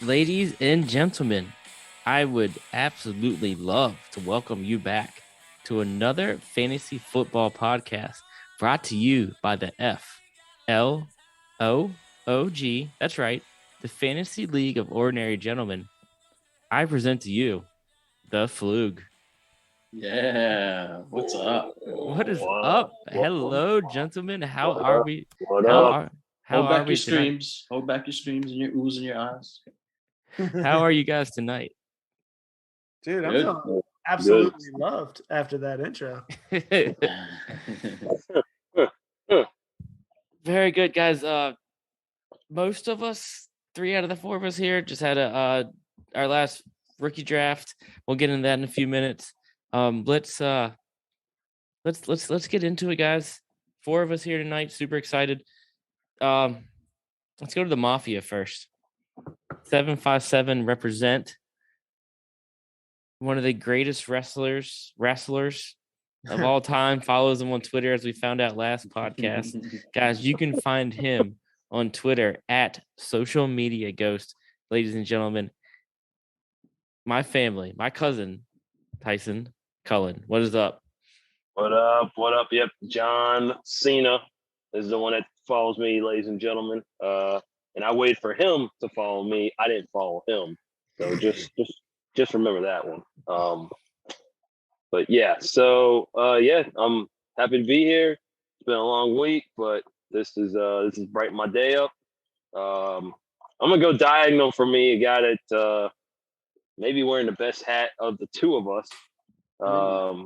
Ladies and gentlemen, I would absolutely love to welcome you back to another fantasy football podcast brought to you by the FLOOG. That's right, the Fantasy League of Ordinary Gentlemen. I present to you the Flug. Yeah, what's up? What is up? Hello, gentlemen. How are we? What How up? are how Hold are back your we tonight? streams. Hold back your streams and your oohs in your eyes. How are you guys tonight? Dude, I'm Good. feeling absolutely loved after that intro. Very good, guys. Most of us, 3 out of the 4 of us here, just had our last rookie draft. We'll get into that in a few minutes. Let's get into it, guys. 4 of us here tonight, super excited. Let's go to the Mafia first. 757 represent one of the greatest wrestlers of all time. Follows him on Twitter, as we found out last podcast. Guys, you can find him on Twitter at Social Media Ghost. Ladies and gentlemen, my family, my cousin, Tyson Cullen. What is up? What up? What up? Yep, John Cena is the one that follows me, ladies and gentlemen. And I waited for him to follow me. I didn't follow him, so just remember that one. But yeah, so yeah, I'm happy to be here. It's been a long week, but this is brighten my day up. I'm gonna go diagonal for me, a guy that maybe wearing the best hat of the two of us. I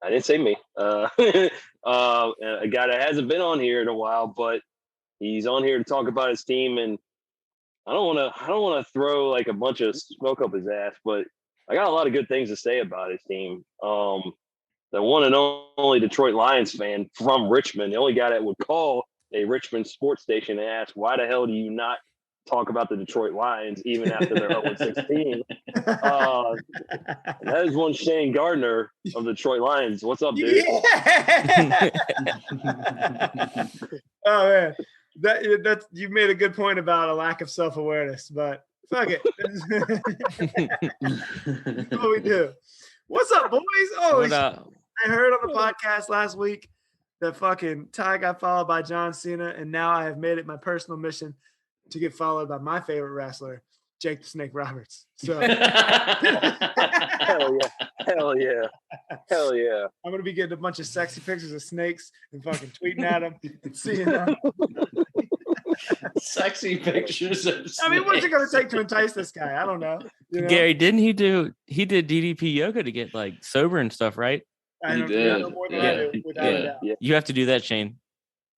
didn't say me. A guy that hasn't been on here in a while, but he's on here to talk about his team, and I don't want to throw like a bunch of smoke up his ass, but I got a lot of good things to say about his team. The one and only Detroit Lions fan from Richmond, the only guy that would call a Richmond sports station and ask, why the hell do you not talk about the Detroit Lions even after they're 0-16? That is one Shane Gardner of the Detroit Lions. What's up, dude? Yeah. Oh man, that you made a good point about a lack of self-awareness, but fuck it. That's what we do. What's up, boys? Oh, What up? I heard on the podcast last week that fucking Ty got followed by John Cena, and now I have made it my personal mission to get followed by my favorite wrestler, Jake the Snake Roberts. So Hell yeah. Hell yeah. Hell yeah. I'm gonna be getting a bunch of sexy pictures of snakes and fucking tweeting at them and seeing them. Sexy pictures of I mean, what's it gonna take to entice this guy? I don't know. You know? Gary, didn't he did DDP yoga to get like sober and stuff, right? I He don't did. know more than I do, without a doubt. Yeah. You have to do that, Shane.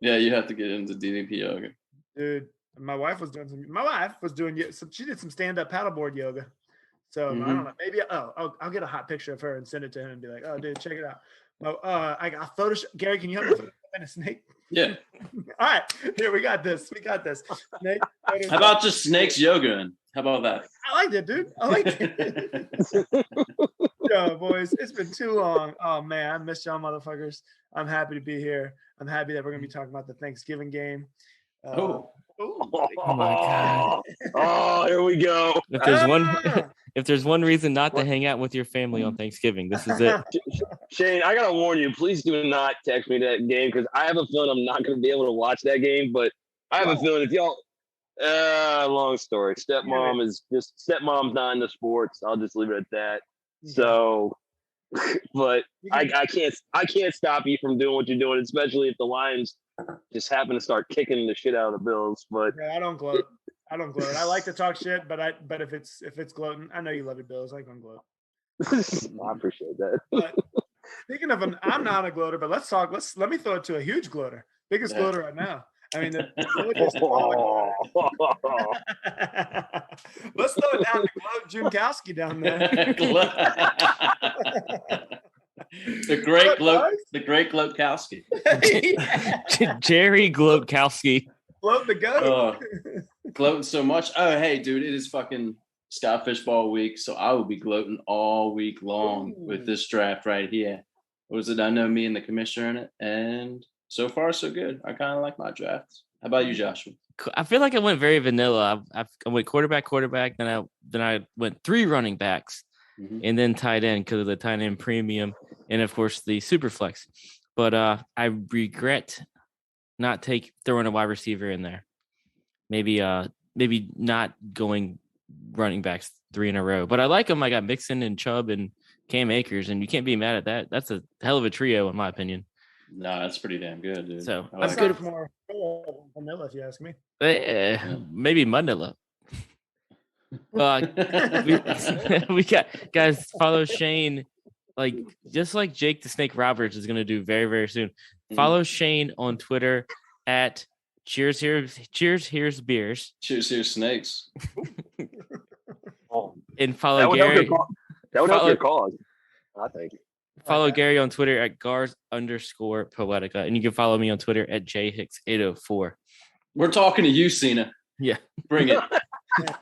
Yeah, you have to get into DDP yoga. Dude, my wife was doing she did some stand-up paddleboard yoga. So I don't know, maybe I'll get a hot picture of her and send it to him and be like, oh dude, check it out. I got Photoshop. Gary, can you help me find a snake? Yeah. All right, here we got this. Snake. How about just snakes yoga? How about that? I liked it, dude. I liked it. Yo, boys, it's been too long. Oh man, I missed y'all motherfuckers. I'm happy to be here. I'm happy that we're gonna be talking about the Thanksgiving game. Oh. Oh my God. Oh, here we go. If there's one reason not to hang out with your family on Thanksgiving, this is it. Shane, I gotta warn you, please do not text me that game because I have a feeling I'm not gonna be able to watch that game. But I have a feeling if y'all long story. Stepmom's not into sports. I'll just leave it at that. So but I can't stop you from doing what you're doing, especially if the Lions just happen to start kicking the shit out of the Bills. But yeah, I don't gloat. I like to talk shit, but if it's gloating, I know you love your Bills. I can gloat. I appreciate that. But speaking of I'm not a gloater, but let me throw it to a huge gloater. Biggest gloater right now. I mean, let's throw it down to Gloat Junkowski down there. The great Gloatkowski. Jerry Globkowski. Gloat the goat. Gloating so much. Oh, hey, dude, it is fucking Scott Fishball week, so I will be gloating all week long with this draft right here. What is it? I know me and the commissioner in it, and So far, so good. I kind of like my drafts. How about you, Joshua? I feel like I went very vanilla. I went quarterback, then I went 3 running backs, and then tight end because of the tight end premium, and of course the super flex. But I regret not throwing a wide receiver in there. Maybe not going running backs 3 in a row. But I like them. I got Mixon and Chubb and Cam Akers, and you can't be mad at that. That's a hell of a trio, in my opinion. No, that's pretty damn good, dude. So That's good. More vanilla, if you ask me. Maybe Manila. We got guys. Follow Shane, just like Jake the Snake Roberts is going to do very, very soon. Follow Shane on Twitter at Cheers Here's Beers. Cheers Here's Snakes. And follow Gary. That would help your cause, I think. Follow Gary on Twitter at Gars_Poetica. And you can follow me on Twitter at JHicks804. We're talking to you, Cena. Yeah. Bring it.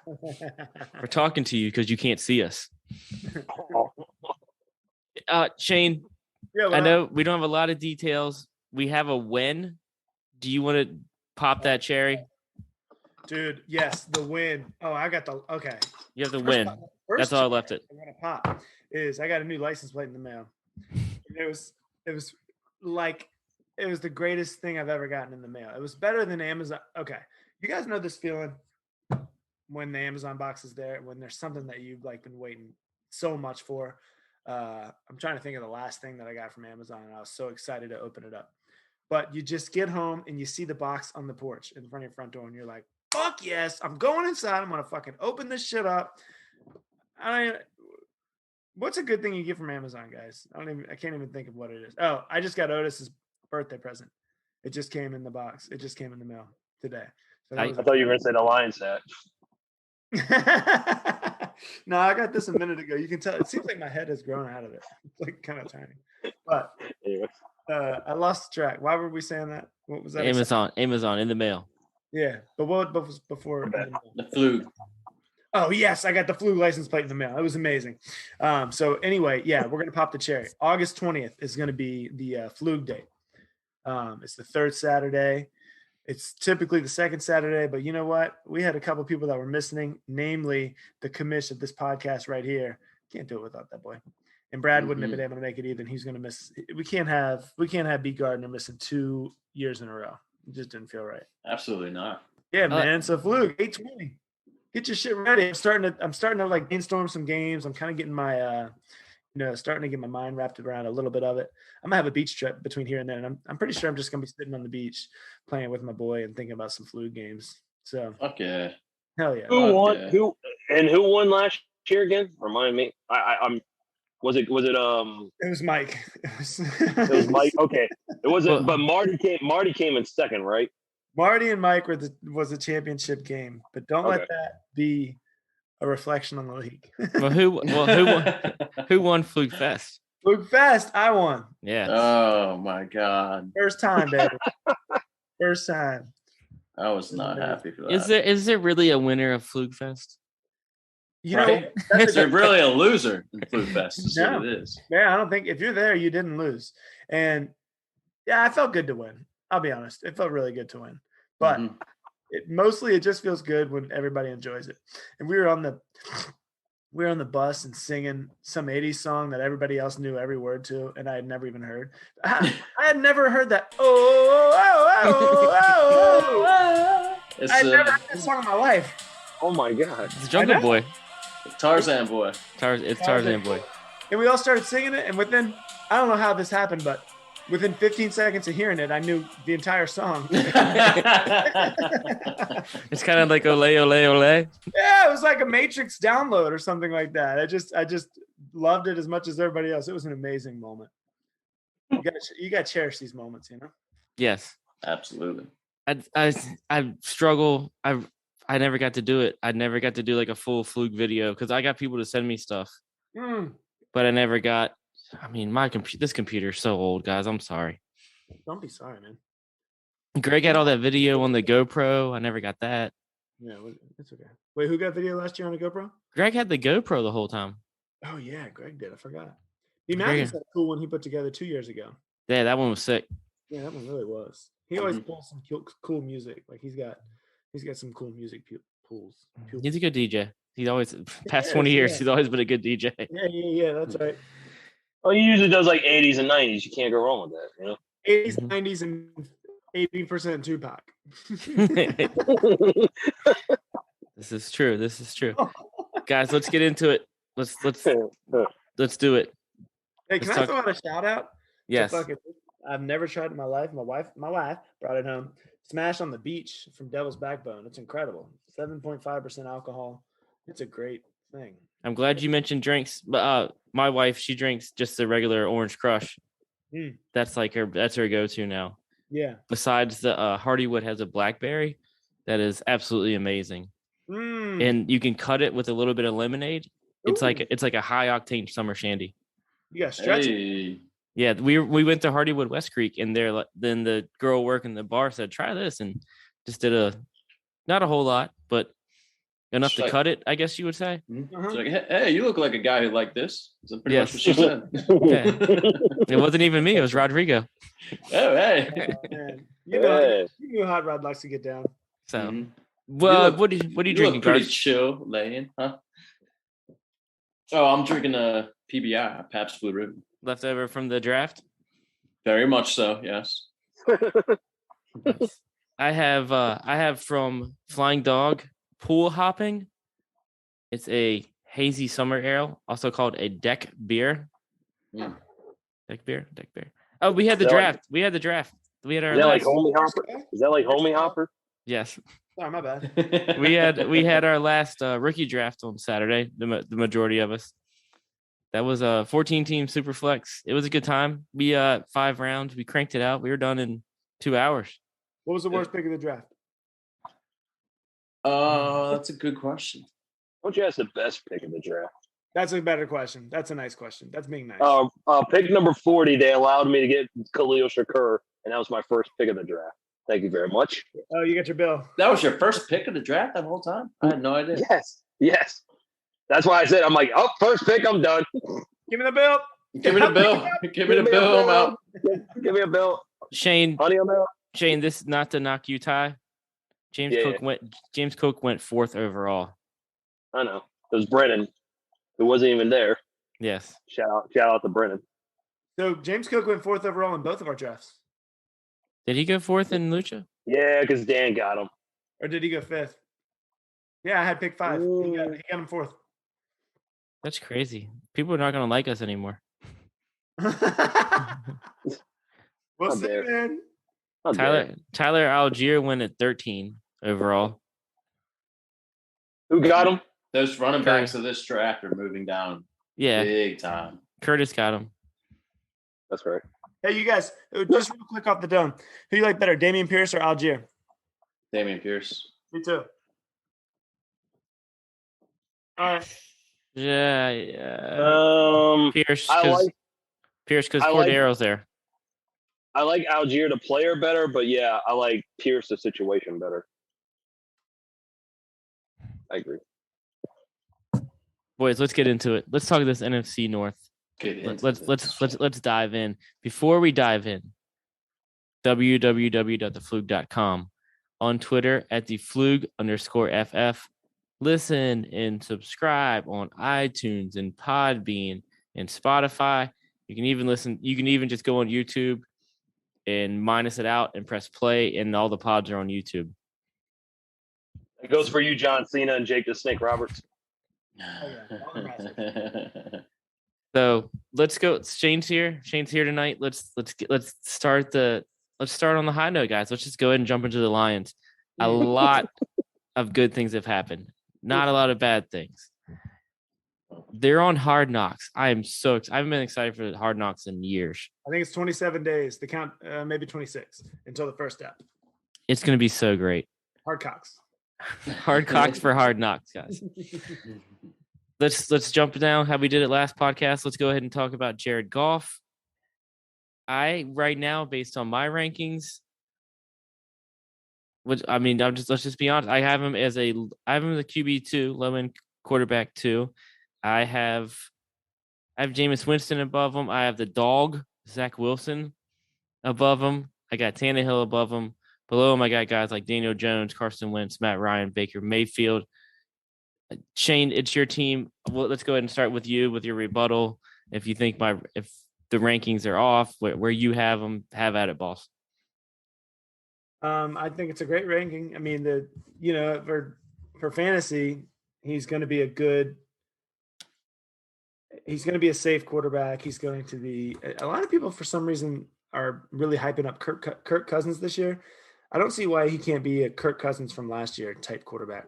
We're talking to you because you can't see us. Shane, I know we don't have a lot of details. We have a win. Do you want to pop that cherry? Dude, yes, the win. Oh, I got the okay. You have the win. That's all I left it. I'm gonna pop is I got a new license plate in the mail. It was the greatest thing I've ever gotten in the mail. It was better than Amazon. Okay. You guys know this feeling when the Amazon box is there, when there's something that you've been waiting so much for. I'm trying to think of the last thing that I got from Amazon, and I was so excited to open it up. But you just get home and you see the box on the porch in front of your front door, and you're like, fuck yes, I'm going inside. I'm going to fucking open this shit up. What's a good thing you get from Amazon, guys? I can't even think of what it is. Oh, I just got Otis's birthday present. It just came in the box. It just came in the mail today. So I thought you were going to say the Lions hat. No, I got this a minute ago. You can tell. It seems like my head has grown out of it. It's kind of tiny. But I lost track. Why were we saying that? What was that? Amazon in the mail. Yeah, but what was before? The flu. Oh yes, I got the flu license plate in the mail. It was amazing. So anyway, yeah, we're gonna pop the cherry. August 20th is gonna be the flu date. It's the 3rd Saturday. It's typically the 2nd Saturday, but you know what? We had a couple of people that were missing, namely the commish of this podcast right here. Can't do it without that boy. And Brad wouldn't have been able to make it either. And he's gonna miss. We can't have B. Gardner missing 2 years in a row. It just didn't feel right. Absolutely not. Yeah, man. So Flug, 820. Get your shit ready. I'm starting to brainstorm some games. I'm kind of getting my starting to get my mind wrapped around a little bit of it. I'm gonna have a beach trip between here and then, and I'm pretty sure I'm just gonna be sitting on the beach playing with my boy and thinking about some Flug games. So okay. Hell yeah. Who won last year again? Remind me. Was it it was Mike. It was Mike. Okay. It wasn't, but Marty came in second, right? Marty and Mike was a championship game, but don't let that be a reflection on the league. Who won Flug Fest? Flug Fest, I won. Yeah. Oh my God. First time, baby. First time. I was not happy for that. Is there really a winner of Flug Fest? Is there really a loser in Flug Fest? Is what it is. Yeah, I don't think if you're there, you didn't lose. And yeah, I felt good to win. I'll be honest. It felt really good to win. But it just feels good when everybody enjoys it. And we were on the bus and singing some 80s song that everybody else knew every word to, and I had never even heard. I had never heard that. I had never heard that song in my life. Oh my God. It's Jungle Boy. Tarzan Boy. It's Tarzan Boy. And we all started singing it, and within, I don't know how this happened, but within 15 seconds of hearing it, I knew the entire song. It's kind of like ole, ole, ole. Yeah, it was like a Matrix download or something like that. I just loved it as much as everybody else. It was an amazing moment. You got to cherish these moments, you know? Yes. Absolutely. I struggle. I never got to do it. I never got to do like a full Flug video because I got people to send me stuff, but I never got. I mean, this computer is so old, guys. I'm sorry. Don't be sorry, man. Greg had all that video on the GoPro. I never got that. Yeah, it's okay. Wait, who got video last year on the GoPro? Greg had the GoPro the whole time. Oh yeah, Greg did. I forgot. The Mountains had a cool one he put together 2 years ago. Yeah, that one was sick. Yeah, that one really was. He always pulls some cool music. Like he's got some cool music pulls. He's a good DJ. He's always past is, 20 years. yeah. He's always been a good DJ. Yeah, that's right. Oh, he usually does like 80s and 90s. You can't go wrong with that, you know. 80s, Mhm. 90s, and 80% Tupac. This is true. Guys, let's get into it. Let's do it. Hey, can I throw out a shout out? Yes. I've never tried it in my life. My wife brought it home. Smash on the Beach from Devil's Backbone. It's incredible. 7.5% alcohol. It's a great thing. I'm glad you mentioned drinks. But my wife, she drinks just the regular Orange Crush. That's her go-to now. Yeah. Besides the Hardywood has a blackberry that is absolutely amazing. And you can cut it with a little bit of lemonade. It's like a high octane summer shandy. You got stretch it. Yeah, we went to Hardywood West Creek, and then the girl working the bar said, "Try this," and just did not a whole lot, but enough to cut it, I guess you would say. She's like, hey, you look like a guy who liked this. That's pretty much what she said. It wasn't even me; it was Rodrigo. Oh, hey. Man. You know Hot Rod likes to get down. So, well, what are you drinking, pretty Garth? chill, laying, huh? Oh, I'm drinking a PBI, Pabst Blue Ribbon. Leftover from the draft? Very much so, yes. I have from Flying Dog Pool Hopping. It's a hazy summer ale, also called a deck beer. Deck beer. Oh, we had the draft. We had our. Is that like Homie Hopper? Is that like Homie Hopper? Yes. Sorry, my bad. we had our last rookie draft on Saturday. The majority of us. That was a 14-team super flex. It was a good time. We 5 rounds. We cranked it out. We were done in 2 hours. What was the worst pick of the draft? That's a good question. Don't you ask the best pick of the draft? That's a better question. That's a nice question. That's being nice. Pick number 40, they allowed me to get Khalil Shakur, and that was my first pick of the draft. Thank you very much. Oh, you got your bill. That was your first pick of the draft that whole time? I had no idea. Yes. That's why I said, I'm like, first pick, I'm done. Give me the bill. Give me the bill. Give me the bill. I'm out. Give me a bill. Shane, Honey, I'm out. Shane, this is not to knock you, Ty. James Cook went 4th overall. I know. It was Brennan, who wasn't even there. Yes. Shout out to Brennan. So James Cook went 4th overall in both of our drafts. Did he go 4th in Lucha? Yeah, because Dan got him. Or did he go 5th? Yeah, I had pick 5. He got him 4th. That's crazy. People are not going to like us anymore. We'll see, man. Tyler Algier went at 13 overall. Who got him? Those running backs of this draft are moving down. Yeah. Big time. Curtis got him. That's right. Hey, you guys, just real quick off the dome. Who you like better, Dameon Pierce or Algier? Dameon Pierce. Me too. All right. Yeah. Pierce. Pierce because Cordero's there. I like Algier the player better, but yeah, I like Pierce the situation better. I agree. Boys, let's get into it. Let's talk this NFC North. Let's dive in. Before we dive in, www.theflug.com, on Twitter at @theflug_FF. Listen and subscribe on iTunes and Podbean and Spotify. You can even listen. You can even just go on YouTube and minus it out and press play, and all the pods are on YouTube. It goes for you, John Cena and Jake the Snake Roberts. So let's go. Shane's here. Shane's here tonight. Let's start on the high note, guys. Let's just go ahead and jump into the Lions. A lot of good things have happened. Not a lot of bad things. They're on Hard Knocks. I am so excited. I haven't been excited for Hard Knocks in years. I think it's 27 days. The count, maybe 26 until the first step. It's going to be so great. Hard cocks. Hard cocks for Hard Knocks, guys. Let's jump down how we did it last podcast. Let's go ahead and talk about Jared Goff. Right now, based on my rankings, let's just be honest. I have him as the QB2, low end quarterback 2. I have Jameis Winston above him. I have the dog, Zach Wilson, above him. I got Tannehill above him. Below him, I got guys like Daniel Jones, Carson Wentz, Matt Ryan, Baker Mayfield. Shane, it's your team. Well, let's go ahead and start with you with your rebuttal. If you think if the rankings are off, where you have them, have at it, boss. I think it's a great ranking. I mean, for fantasy, he's going to be a safe quarterback. He's going to be a lot of people for some reason are really hyping up Kirk Cousins this year. I don't see why he can't be a Kirk Cousins from last year type quarterback,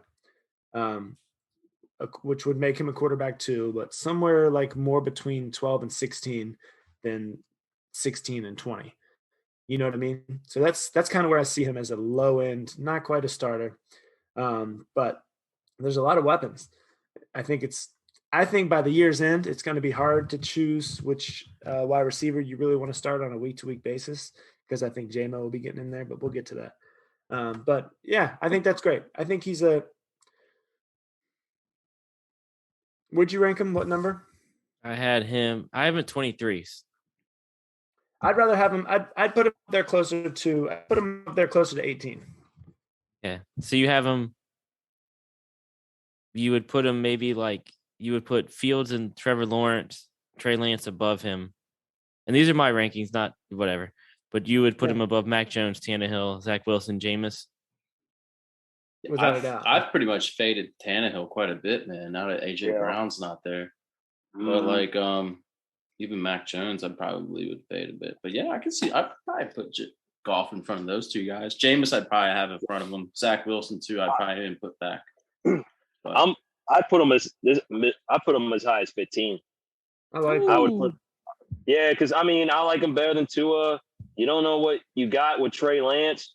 which would make him a quarterback too, but somewhere like more between 12 and 16 than 16 and 20. You know what I mean? So that's kind of where I see him as a low end, not quite a starter. But there's a lot of weapons. I think by the year's end, it's going to be hard to choose which wide receiver you really want to start on a week-to-week basis because I think J-Mo will be getting in there, but we'll get to that. But yeah, I think that's great. I think where'd you rank him? What number? I have him at 23s. I'd rather have him. I'd put him there closer to. I'd put him up there closer to 18. Yeah. So you have him. You would put him maybe like you would put Fields and Trevor Lawrence, Trey Lance above him, and these are my rankings, not whatever. But you would put him above Mac Jones, Tannehill, Zach Wilson, Jameis. Without a doubt. I've pretty much faded Tannehill quite a bit, man. Now that AJ Brown's not there, but like even Mac Jones, I probably would fade a bit. But yeah, I can see. I'd probably put Goff in front of those two guys. Jameis, I'd probably have in front of him. Zach Wilson too. I'd probably even put back. But, I put him as high as 15. I would put. Yeah, because I mean, I like him better than Tua. You don't know what you got with Trey Lance.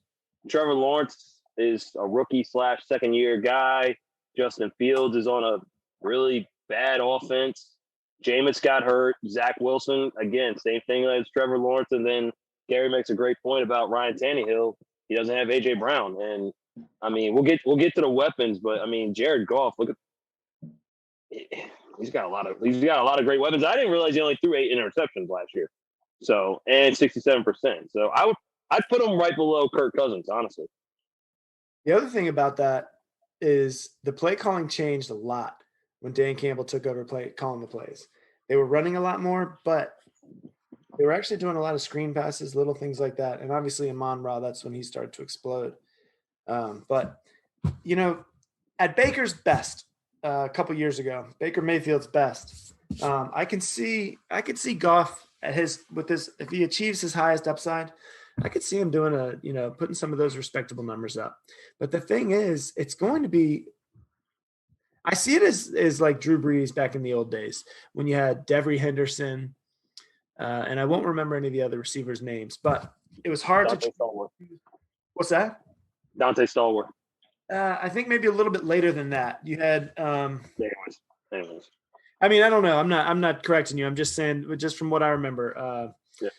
Trevor Lawrence is a rookie / second year guy. Justin Fields is on a really bad offense. Jameis got hurt. Zach Wilson, again, same thing as Trevor Lawrence. And then Gary makes a great point about Ryan Tannehill. He doesn't have AJ Brown. And I mean, we'll get to the weapons, but I mean, Jared Goff, look at he's got a lot of great weapons. I didn't realize he only threw 8 interceptions last year. So, and 67%. So I'd put him right below Kirk Cousins, honestly. The other thing about that is the play calling changed a lot when Dan Campbell took over calling the plays. They were running a lot more, but they were actually doing a lot of screen passes, little things like that. And obviously Amon-Ra, that's when he started to explode. But, you know, at Baker's best a couple years ago, Baker Mayfield's best, I could see Goff if he achieves his highest upside, I could see him doing putting some of those respectable numbers up. But the thing is, it's going to be, I see it as like Drew Brees back in the old days when you had Devery Henderson, and I won't remember any of the other receivers' names, but it was hard to. What's that? Dante Stallworth. I think maybe a little bit later than that. You had. Anyways. I mean, I don't know. I'm not correcting you. I'm just saying, just from what I remember. Yeah.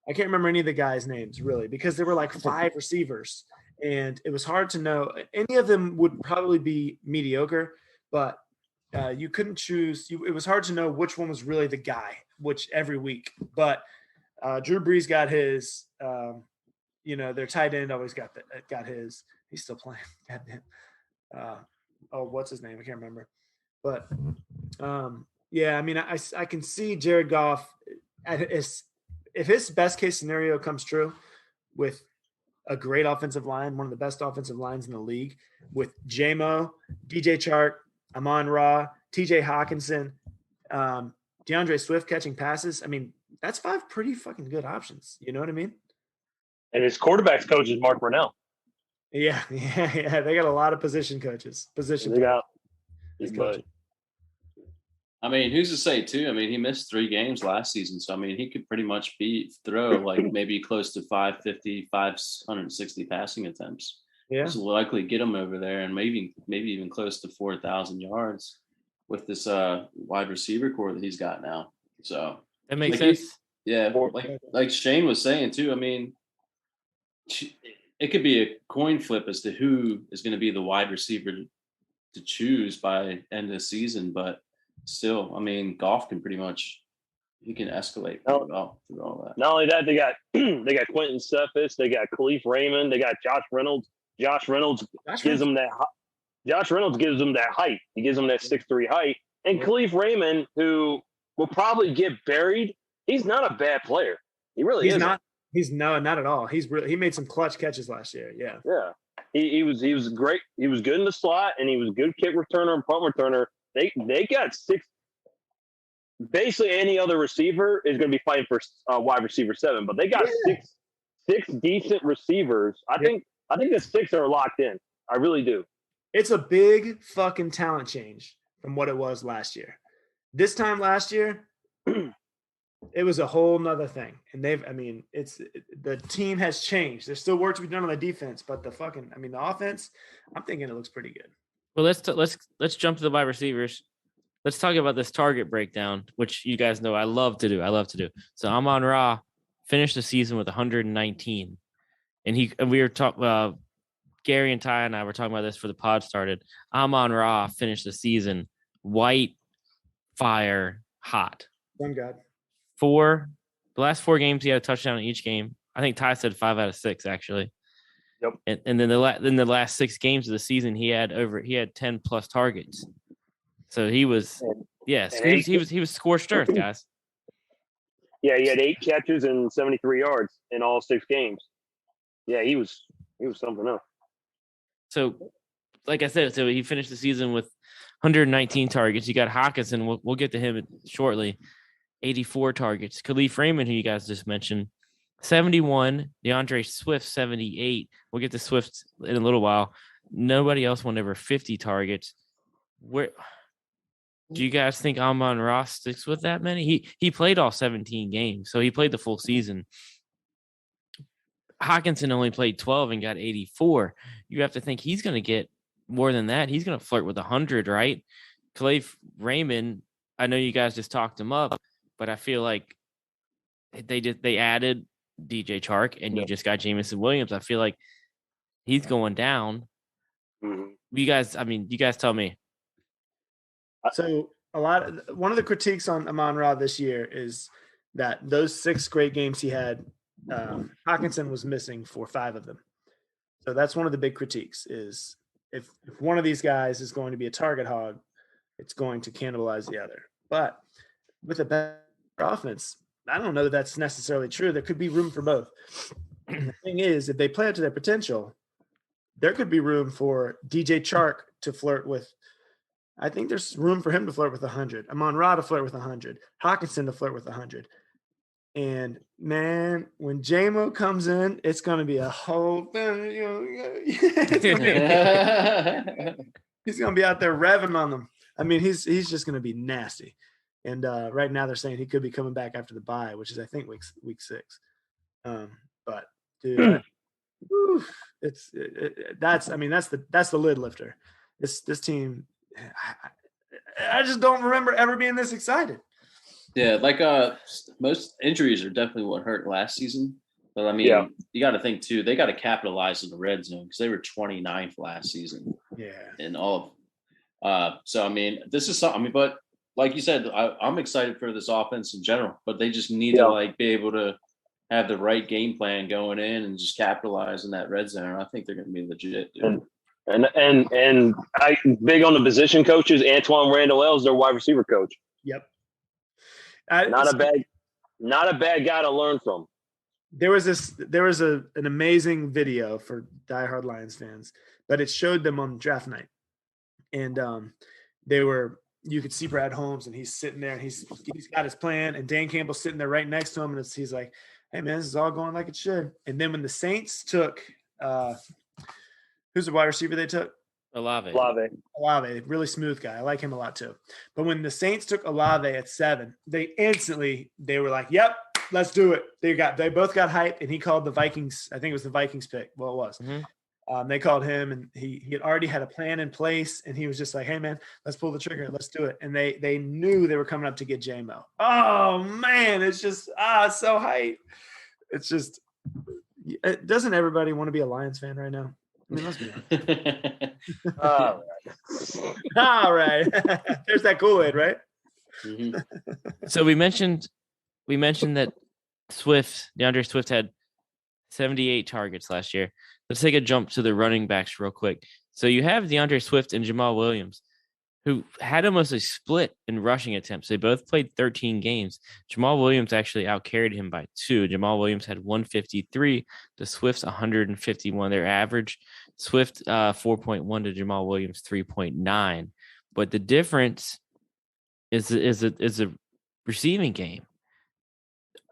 I can't remember any of the guys' names really because there were like 5 receivers, and it was hard to know. Any of them would probably be mediocre, but you couldn't choose. It was hard to know which one was really the guy, which every week. But Drew Brees got his. Their tight end always got his. He's still playing. Goddamn. What's his name? I can't remember. But yeah, I mean, I can see Jared Goff if his best case scenario comes true with a great offensive line, one of the best offensive lines in the league, with J-Mo, DJ Chark, Amon-Ra, TJ Hawkinson, DeAndre Swift catching passes. I mean, that's 5 pretty fucking good options. You know what I mean? And his quarterback's coach is Mark Brunell. Yeah. They got a lot of position coaches. I mean, who's to say too? I mean, he missed 3 games last season, so I mean, he could pretty much throw like maybe close to 550, 560 passing attempts. Yeah, this will likely get him over there, and maybe even close to 4,000 yards with this wide receiver core that he's got now. So that makes sense. Like Shane was saying too. I mean, it could be a coin flip as to who is going to be the wide receiver to choose by end of the season, but still, I mean, Goff can pretty much He can escalate through all that. Not only that, they got Quentin Cephas, they got Khalif Raymond, they got Josh Reynolds. Josh Reynolds gives them that height. He gives them that 6'3" height. And Khalif Raymond, who will probably get buried, he's not a bad player. He really isn't. Not at all. He made some clutch catches last year. Yeah. Yeah. He was great. He was good in the slot, and he was a good kick returner and punt returner. They got 6. Basically, any other receiver is going to be fighting for wide receiver 7, but they got six decent receivers. I think the 6 are locked in. I really do. It's a big fucking talent change from what it was last year. This time last year, it was a whole nother thing. And the team has changed. There's still work to be done on the defense, but the offense, I'm thinking it looks pretty good. Well, let's jump to the wide receivers. Let's talk about this target breakdown, which you guys know I love to do. So Amon-Ra finished the season with 119, and we were talking. Gary and Ty and I were talking about this before the pod started. Amon-Ra finished the season white, fire, hot. One God. The last 4 games he had a touchdown in each game. I think Ty said 5 out of 6 actually. Yep. And then the last 6 games of the season he had 10 plus targets. So he was he was scorched earth, guys. Yeah, he had 8 catches and 73 yards in all 6 games. Yeah, he was something else. So, like I said, he finished the season with 119 targets. You got Hawkinson. We'll get to him shortly. 84 targets. Khalif Raymond, who you guys just mentioned, 71. DeAndre Swift, 78. We'll get to Swift in a little while. Nobody else won over 50 targets. Where do you guys think Amon-Ra sticks with that many? He played all 17 games, so he played the full season. Hawkinson only played 12 and got 84. You have to think he's going to get more than that. He's going to flirt with 100, right? Khalif Raymond, I know you guys just talked him up, but I feel like they added DJ Chark and you just got Jameson Williams. I feel like he's going down. Mm-hmm. You guys tell me. So one of the critiques on Amon-Ra this year is that those 6 great games he had, Hawkinson was missing for 5 of them. So that's one of the big critiques is if one of these guys is going to be a target hog, it's going to cannibalize the other. But with a better offense, I don't know that that's necessarily true. There could be room for both. The thing is, if they play up to their potential, there could be room for DJ Chark to flirt with. I think there's room for him to flirt with 100. Amon-Ra to flirt with 100. Hawkinson to flirt with 100. And man, when J-Mo comes in, it's going to be a whole thing. He's going to be out there revving on them. I mean, he's just going to be nasty. And right now they're saying he could be coming back after the bye, which is I think week 6. But dude, that's the lid lifter. This team. I just don't remember ever being this excited. Yeah, like most injuries are definitely what hurt last season. But I mean, you got to think too. They got to capitalize in the red zone because they were 29th last season. Yeah, in all of. So I mean, this is something. I mean, but like you said, I'm excited for this offense in general. But they just need to be able to have the right game plan going in and just capitalize in that red zone. I think they're going to be legit, dude. And I big on the position coaches. Antoine Randall L's their wide receiver coach. Yep. Not a bad guy to learn from. There was an amazing video for diehard Lions fans, but it showed them on draft night, and you could see Brad Holmes, and he's sitting there, and he's got his plan, and Dan Campbell's sitting there right next to him, and he's like, "Hey man, this is all going like it should." And then when the Saints took, who's the wide receiver they took? Olave, really smooth guy. I like him a lot too. But when the Saints took Olave at 7, they were like, "Yep, let's do it." They both got hyped, and he called the Vikings. I think it was the Vikings pick. Well, it was. Mm-hmm. They called him, and he had already had a plan in place, and he was just like, "Hey man, let's pull the trigger, let's do it." And they knew they were coming up to get J-Mo. Oh man, it's just it's so hype. It's just, doesn't everybody want to be a Lions fan right now? I mean, let's be honest. All right. There's that Kool-Aid, right? Mm-hmm. So we mentioned we mentioned that DeAndre Swift had 78 targets last year. Let's take a jump to the running backs real quick. So you have DeAndre Swift and Jamal Williams, who had almost a split in rushing attempts. They both played 13 games. Jamal Williams actually outcarried him by 2. Jamal Williams had 153 to Swift's 151. Their average, Swift 4.1 to Jamal Williams 3.9. But the difference is a receiving game.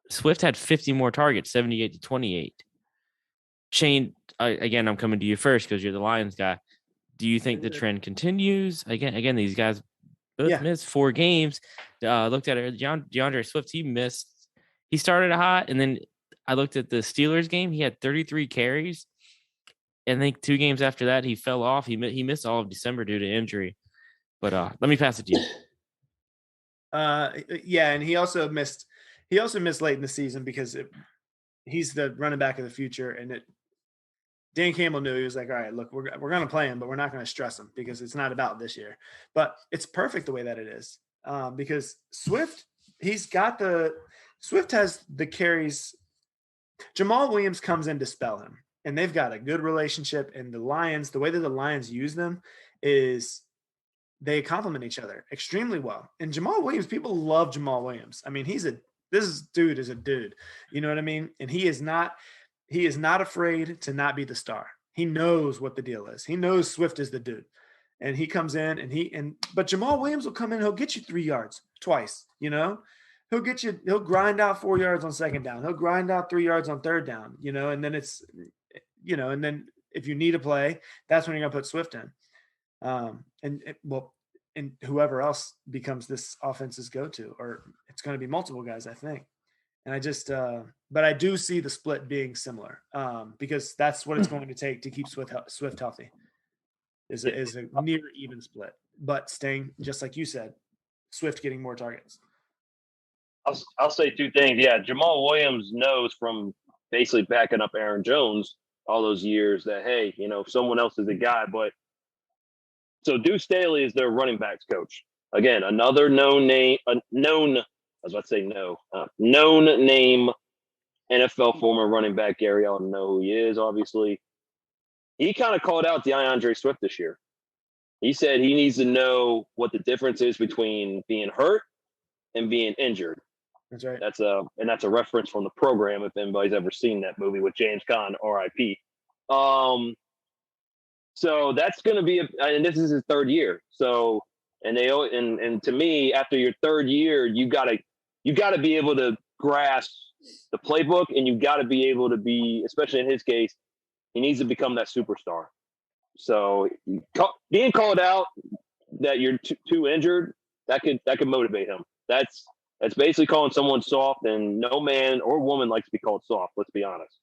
Swift had 50 more targets, 78 to 28. Shane, again, I'm coming to you first because you're the Lions guy. Do you think the trend continues? Again, these guys both missed 4 games. Looked at it. DeAndre Swift, he started hot, and then I looked at the Steelers game. He had 33 carries. And I think 2 games after that, he fell off. He missed all of December due to injury. But let me pass it to you. And he also missed late in the season because he's the running back of the future, and Dan Campbell knew. He was like, all right, look, we're going to play him, but we're not going to stress him because it's not about this year. But it's perfect the way that it is because Swift has the carries. Jamal Williams comes in to spell him, and they've got a good relationship. And the Lions, the way that the Lions use them is they complement each other extremely well. And Jamal Williams, people love Jamal Williams. I mean, this dude is a dude. You know what I mean? And he is not afraid to not be the star. He knows what the deal is. He knows Swift is the dude. And he comes in but Jamal Williams will come in, he'll get you 3 yards twice, you know? He'll grind out 4 yards on second down. He'll grind out 3 yards on third down, you know, and then it's, you know, and then if you need a play, that's when you're going to put Swift in. And whoever else becomes this offense's go-to, or it's going to be multiple guys, I think. And I just, but I do see the split being similar because that's what it's going to take to keep Swift healthy. Is a near even split, but staying just like you said, Swift getting more targets. I'll say 2 things. Yeah, Jamal Williams knows from basically backing up Aaron Jones all those years that hey, you know, someone else is the guy. But so Deuce Staley is their running backs coach. Again, another known name, known name NFL former running back. Gary Allen know who he is, obviously. He kind of called out DeAndre Swift this year. He said he needs to know what the difference is between being hurt and being injured. That's right. That's a reference from The Program if anybody's ever seen that movie with James Caan, R.I.P. So that's going to be and this is his 3rd year. So and to me, after your 3rd year, you got to be able to grasp the playbook, and you got to be able to be, especially in his case, he needs to become that superstar. So being called out that you're too injured, that could motivate him. That's basically calling someone soft, and no man or woman likes to be called soft. Let's be honest.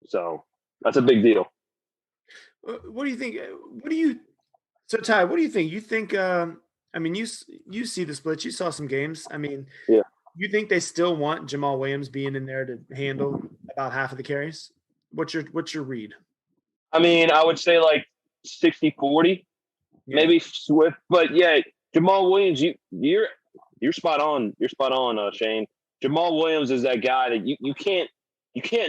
So that's a big deal. What do you think? So Ty, what do you think? You think? I mean, you see the splits. You saw some games. I mean, yeah. You think they still want Jamal Williams being in there to handle about half of the carries? What's your read? I mean, I would say like 60-40, maybe Swift, but yeah, Jamal Williams, you're spot on. You're spot on, Shane. Jamal Williams is that guy that you can't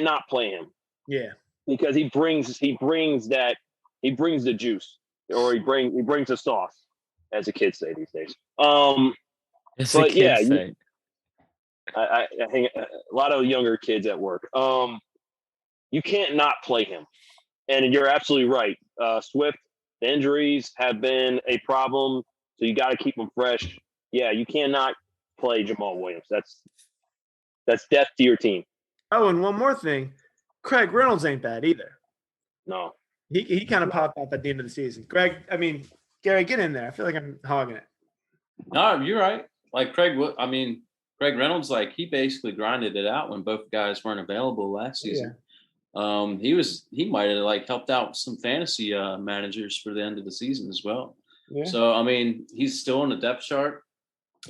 not play him. Yeah, because he brings the juice, or he brings the sauce, as the kids say these days. But yeah, I hang a lot of younger kids at work. You can't not play him, and you're absolutely right. Swift, the injuries have been a problem, so you got to keep him fresh. Yeah, you cannot play Jamal Williams. That's death to your team. Oh, and one more thing, Craig Reynolds ain't bad either. No, he kind of popped up at the end of the season. Gary, get in there. I feel like I'm hogging it. No, you're right. Like Craig Reynolds, like he basically grinded it out when both guys weren't available last season. Yeah. He might have like helped out some fantasy managers for the end of the season as well. Yeah. So I mean, he's still on the depth chart.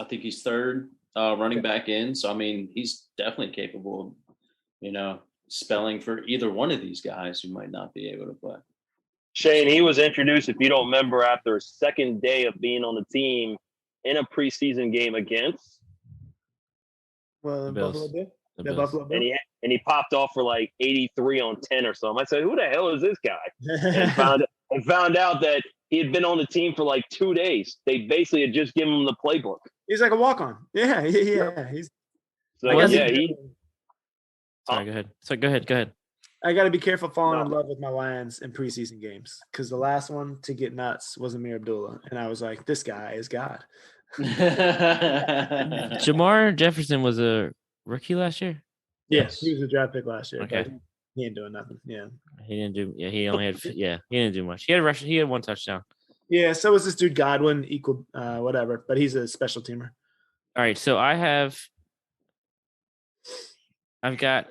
I think he's 3rd running back in. So I mean, he's definitely capable of, spelling for either one of these guys who might not be able to play. Shane, he was introduced, if you don't remember, after a 2nd day of being on the team in a preseason game against Well, The Buffalo Bills. Bill. The The Bills. Buffalo Bill. And he popped off for like 83 on 10 or something. I said, "Who the hell is this guy?" And found out that he had been on the team for like 2 days. They basically had just given him the playbook. He's like a walk-on. Yeah. He's. So I guess yeah, Sorry, go ahead. So go ahead. I got to be careful falling in No. love with my Lions in preseason games because the last one to get nuts was Amir Abdullah, and I was like, "This guy is God." Jamar Jefferson was a rookie last year. Yes, he was a draft pick last year, Okay. but he ain't doing nothing. Yeah, He didn't do. Yeah, he only had. Yeah, he didn't do much. He had a rush. He had one touchdown. yeah. So was this dude Godwin, equal whatever, but he's a special teamer. All right, so I've got.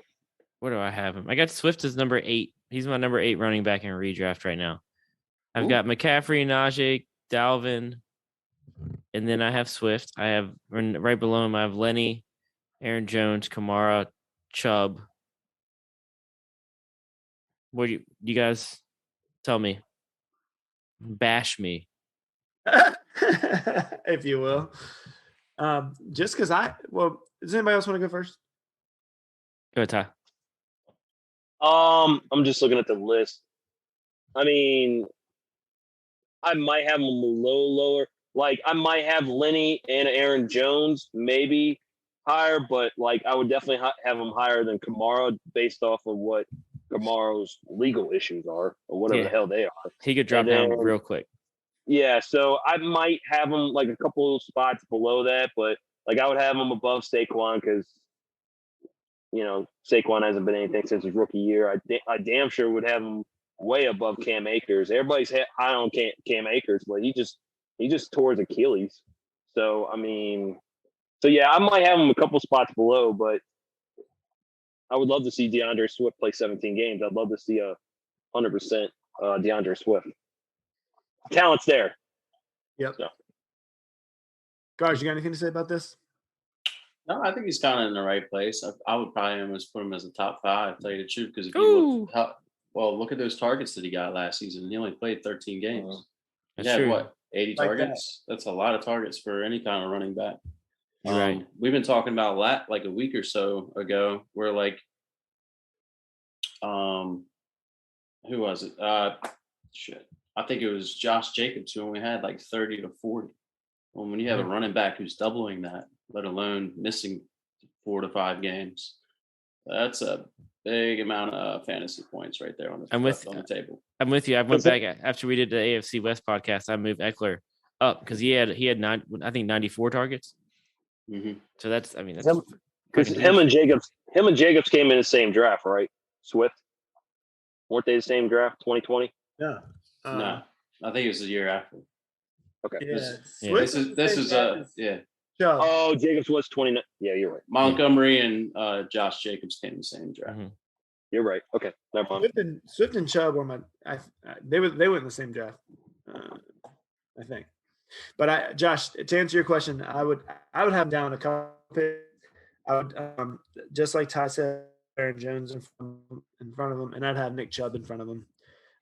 Where do I have him? I got Swift as number 8. He's my number 8 running back in redraft right now. I've got McCaffrey, Najee, Dalvin, and then I have Swift. I have right below him. I have Lenny, Aaron Jones, Kamara, Chubb. What do you guys tell me? Bash me. If you will. Just because does anybody else want to go first? Go ahead, Ty. I'm just looking at the list. I mean, I might have them lower. Like I might have Lenny and Aaron Jones maybe higher, but like I would definitely have them higher than Kamara based off of what Kamara's legal issues are or whatever the hell they are. He could drop down real quick. Yeah, so I might have him like a couple of spots below that, but like I would have him above Saquon because Saquon hasn't been anything since his rookie year. I damn sure would have him way above Cam Akers. Everybody's high on Cam Akers, but he just tore his Achilles. So yeah, I might have him a couple spots below, but I would love to see DeAndre Swift play 17 games. I'd love to see 100% DeAndre Swift. Talent's there. Yep. So. Guys, you got anything to say about this? No, I think he's kind of in the right place. I would probably almost put him as a top 5, tell you the truth, because if you look at those targets that he got last season. He only played 13 games. That's he had true. what, 80 Like targets? That's a lot of targets for any kind of running back. You're right. We've been talking about like a week or so ago, where like, who was it? I think it was Josh Jacobs who only had like 30 to 40. Well, when you have a running back who's doubling that, let alone missing 4 to 5 games, that's a big amount of fantasy points right there on the table. I'm with you. I went back after we did the AFC West podcast. I moved Eckler up because he had 94 targets. Mm-hmm. So that's because him and Jacobs came in the same draft, right? Swift, weren't they the same draft? 2020? Yeah. No, I think it was the year after. Okay. Yeah. This is yeah. Oh, Jacobs was 29. Yeah, you're right. Montgomery and Josh Jacobs came in the same draft. Mm-hmm. You're right. Okay, never mind. Swift and Chubb were they went in the same draft, I think. But Josh, to answer your question, I would have him down a couple picks. I would just like Ty said, Aaron Jones in front of him, and I'd have Nick Chubb in front of him.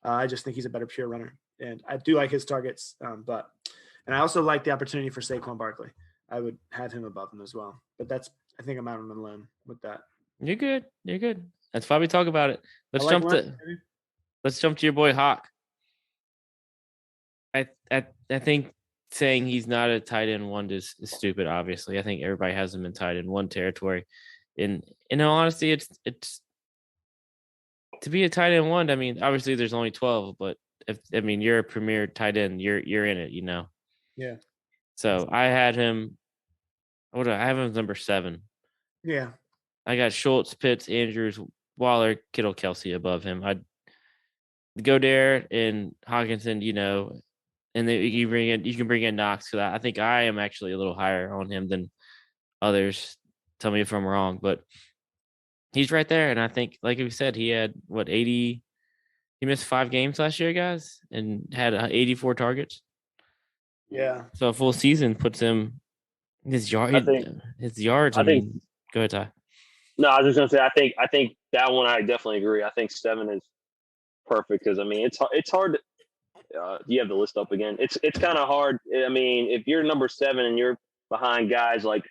I just think he's a better pure runner, and I do like his targets. And I also like the opportunity for Saquon Barkley. I would have him above him as well. But I think I'm out on a limb with that. You're good. That's why we talk about it. Let's jump to your boy Hawk. I think saying he's not a tight end 1 is stupid. Obviously, I think everybody has him in tight end 1 territory. In all honesty, it's to be a tight end 1. I mean, obviously there's only 12, but you're a premier tight end, you're in it, Yeah. So I had him. What do I have him as number 7? Yeah. I got Schultz, Pitts, Andrews, Waller, Kittle, Kelsey above him. I'd go there and Hawkinson, and then you can bring in Knox, because I think I am actually a little higher on him than others. Tell me if I'm wrong, but he's right there. And I think, like we said, he had 80. He missed 5 games last year, guys, and had 84 targets. Yeah. So a full season puts him his yards. Go ahead, Ty. No, I was just gonna say I think that one I definitely agree. I think 7 is perfect because it's hard. Do you have the list up again? It's kind of hard. I mean, if you're number 7 and you're behind guys like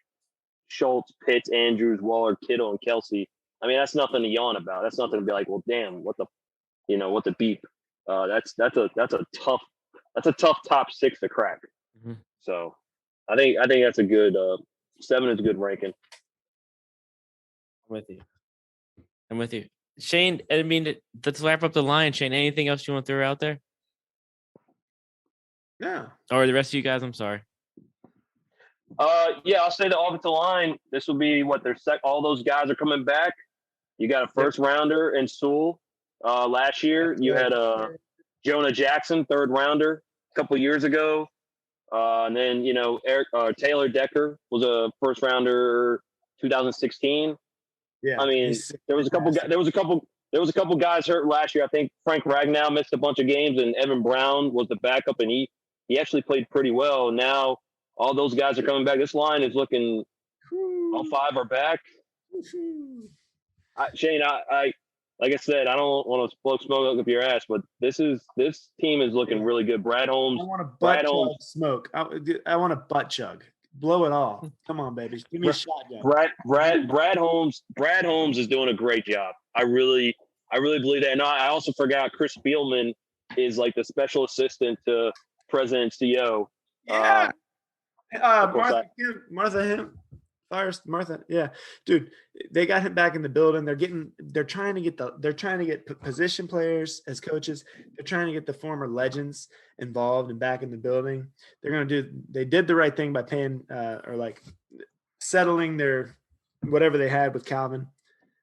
Schultz, Pitts, Andrews, Waller, Kittle, and Kelsey. I mean, that's nothing to yawn about. That's nothing to be like, well, damn, what the beep. That's a tough top 6 to crack. Mhm. So I think that's a good 7 is a good ranking. I'm with you. Shane, I mean, let's wrap up the line. Shane, anything else you want to throw out there? Yeah. Or the rest of you guys, I'm sorry. Yeah, I'll say the offensive line. This will be what all those guys are coming back. You got a first rounder in Sewell. Last year, you had Jonah Jackson, 3rd rounder, a couple years ago. And then Taylor Decker was a first rounder, 2016. Yeah. I mean, there was a couple guys hurt last year. I think Frank Ragnow missed a bunch of games, and Evan Brown was the backup, and he actually played pretty well. Now all those guys are coming back. This line is looking. All 5 are back. Shane, I like I said, I don't want to blow smoke up your ass, but this team is looking really good. Brad Holmes. I want a butt chug smoke. I want a butt chug. Blow it off. Come on, baby. Give me a shotgun. Brad Holmes is doing a great job. I really believe that. And I also forgot Chris Spielman is like the special assistant to President CEO. Yeah. Martha. Yeah, dude, they got him back in the building. They're trying to get position players as coaches. They're trying to get the former legends involved and back in the building. They did the right thing by paying or like settling their whatever they had with Calvin.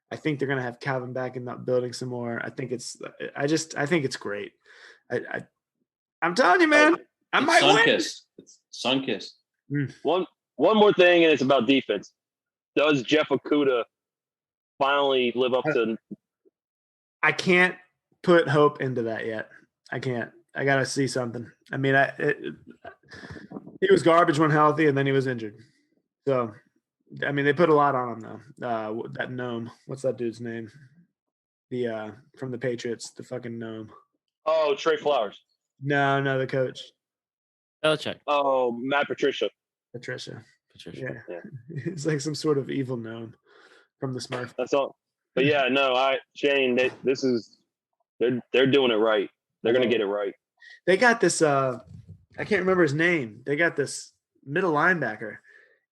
I think they're going to have Calvin back in that building some more. I think it's great. I'm telling you, man, I might win. It's Sunkist. One more thing, and it's about defense. Does Jeff Okudah finally live up to? I can't put hope into that yet. I can't. I got to see something. I mean, he was garbage when healthy, and then he was injured. So, I mean, they put a lot on him, though. That gnome. What's that dude's name? From the Patriots, the fucking gnome. Oh, Trey Flowers. No, the coach. Belichick. Oh, Matt Patricia. Yeah. It's like some sort of evil gnome from the Smurf. That's all. But yeah, no, Shane, they're doing it right. They're gonna get it right. They got this. I can't remember his name. They got this middle linebacker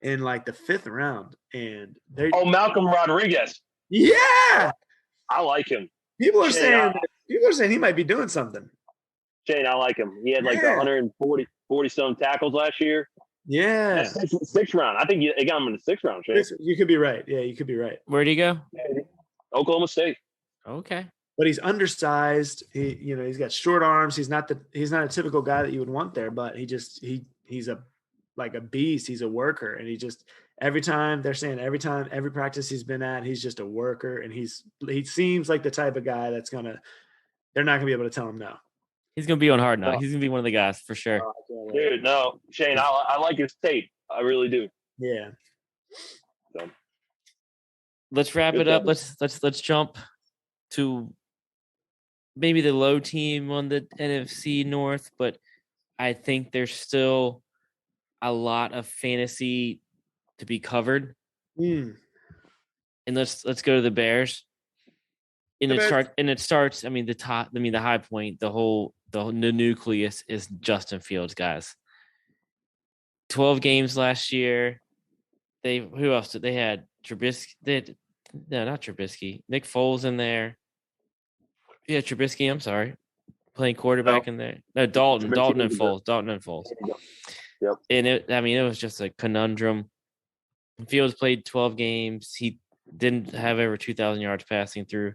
in like the 5th round, and Malcolm Rodriguez. Yeah, I like him. People are saying he might be doing something. Shane, I like him. He had like 140 some tackles last year. Yeah. That's 6th round. I think they got him in the 6th round, Shane. You could be right. Yeah, you could be right. Where'd he go? Oklahoma State. Okay. But he's undersized. He's got short arms. He's not a typical guy that you would want there, but he's a beast. He's a worker. And every practice he's been at, he's just a worker. And he seems like the type of guy they're not gonna be able to tell him no. He's going to be on Hard Knocks. He's going to be one of the guys for sure. Dude, no, Shane, I like his tape. I really do. Yeah. So. Let's wrap it up. Let's jump to maybe the low team on the NFC North, but I think there's still a lot of fantasy to be covered. And let's go to the Bears. It starts. I mean, the high point, the nucleus is Justin Fields, guys. 12 games last year. Who else did they had? Trubisky. Not Trubisky. Nick Foles in there. Yeah, Trubisky. I'm sorry, playing quarterback in there. No, Dalton and Foles. Yep. And it was just a conundrum. Fields played 12 games. He didn't have over 2,000 yards passing through.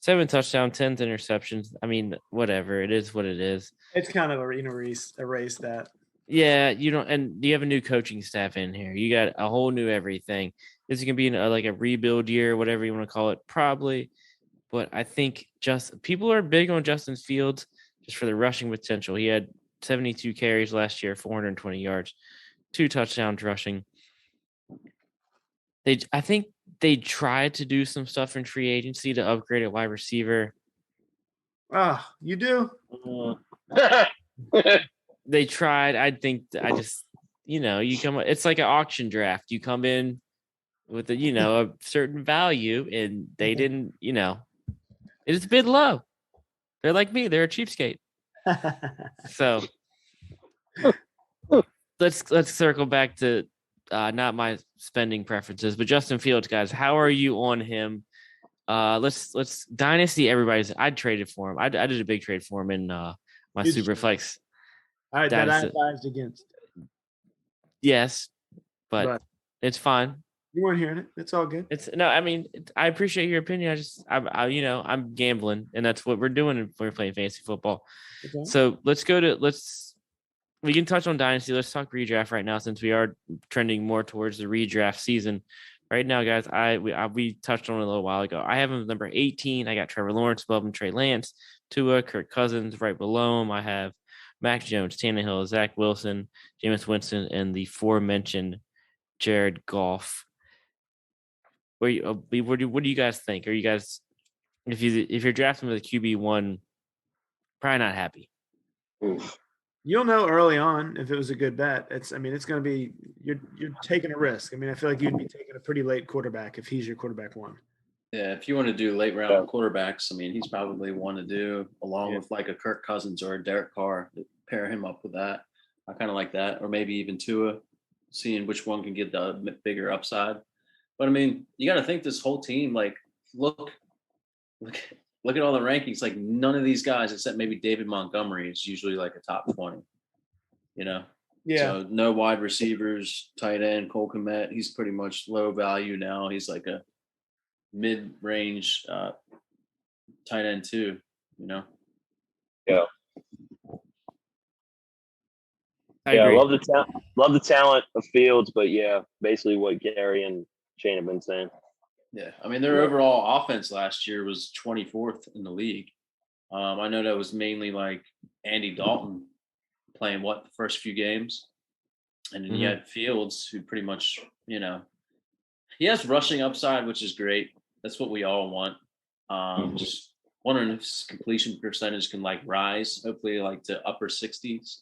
7 touchdowns, 10 interceptions. I mean, whatever. It is what it is. It's kind of erase that. Yeah, you don't, and you have a new coaching staff in here. You got a whole new everything. This is gonna be like a rebuild year, whatever you want to call it, probably. But I think people are big on Justin Fields just for the rushing potential. He had 72 carries last year, 420 yards, 2 touchdowns rushing. I think they tried to do some stuff in free agency to upgrade a wide receiver. You do? They tried. I think you come. It's like an auction draft. You come in, with a certain value, and they didn't. It's a bit low. They're like me. They're a cheapskate. So let's circle back to not my spending preferences, but Justin Fields, guys. How are you on him? Let's dynasty everybody's. I traded for him. I did a big trade for him in my Huge Superflex. that I Dynasty. advised against. Yes, but it's fine. You weren't hearing it. It's all good. I appreciate your opinion. I'm gambling, and that's what we're doing when we're playing fantasy football. Okay. So we can touch on dynasty. Let's talk redraft right now, since we are trending more towards the redraft season. Right now, guys, we touched on it a little while ago. I have him number 18. I got Trevor Lawrence above him, Trey Lance, Tua, Kirk Cousins right below him. I have Mac Jones, Tannehill, Zach Wilson, Jameis Winston, and the aforementioned Jared Goff. What do you guys think? Are you guys, if you're drafting with a QB1, probably not happy? Oof. You'll know early on if it was a good bet. It's going to be you're taking a risk. I mean, I feel like you'd be taking a pretty late quarterback if he's your quarterback one. Yeah, if you want to do late round quarterbacks, I mean, he's probably one to do along with like a Kirk Cousins or a Derek Carr. Pair him up with that. I kind of like that, or maybe even Tua, seeing which one can get the bigger upside. But I mean, you got to think this whole team. Like, look at all the rankings. Like, none of these guys, except maybe David Montgomery, is usually like a top 20. Yeah. So no wide receivers, tight end, Cole Kmet. He's pretty much low value now. He's like a mid-range tight end too. Yeah. I agree. Love the talent of Fields, but yeah, basically what Gary and Shane have been saying. Yeah, I mean, their overall offense last year was 24th in the league. I know that was mainly like Andy Dalton playing the first few games, and then you had Fields, who pretty much, he has rushing upside, which is great. That's what we all want. Just wondering if his completion percentage can like rise, hopefully like to upper 60s.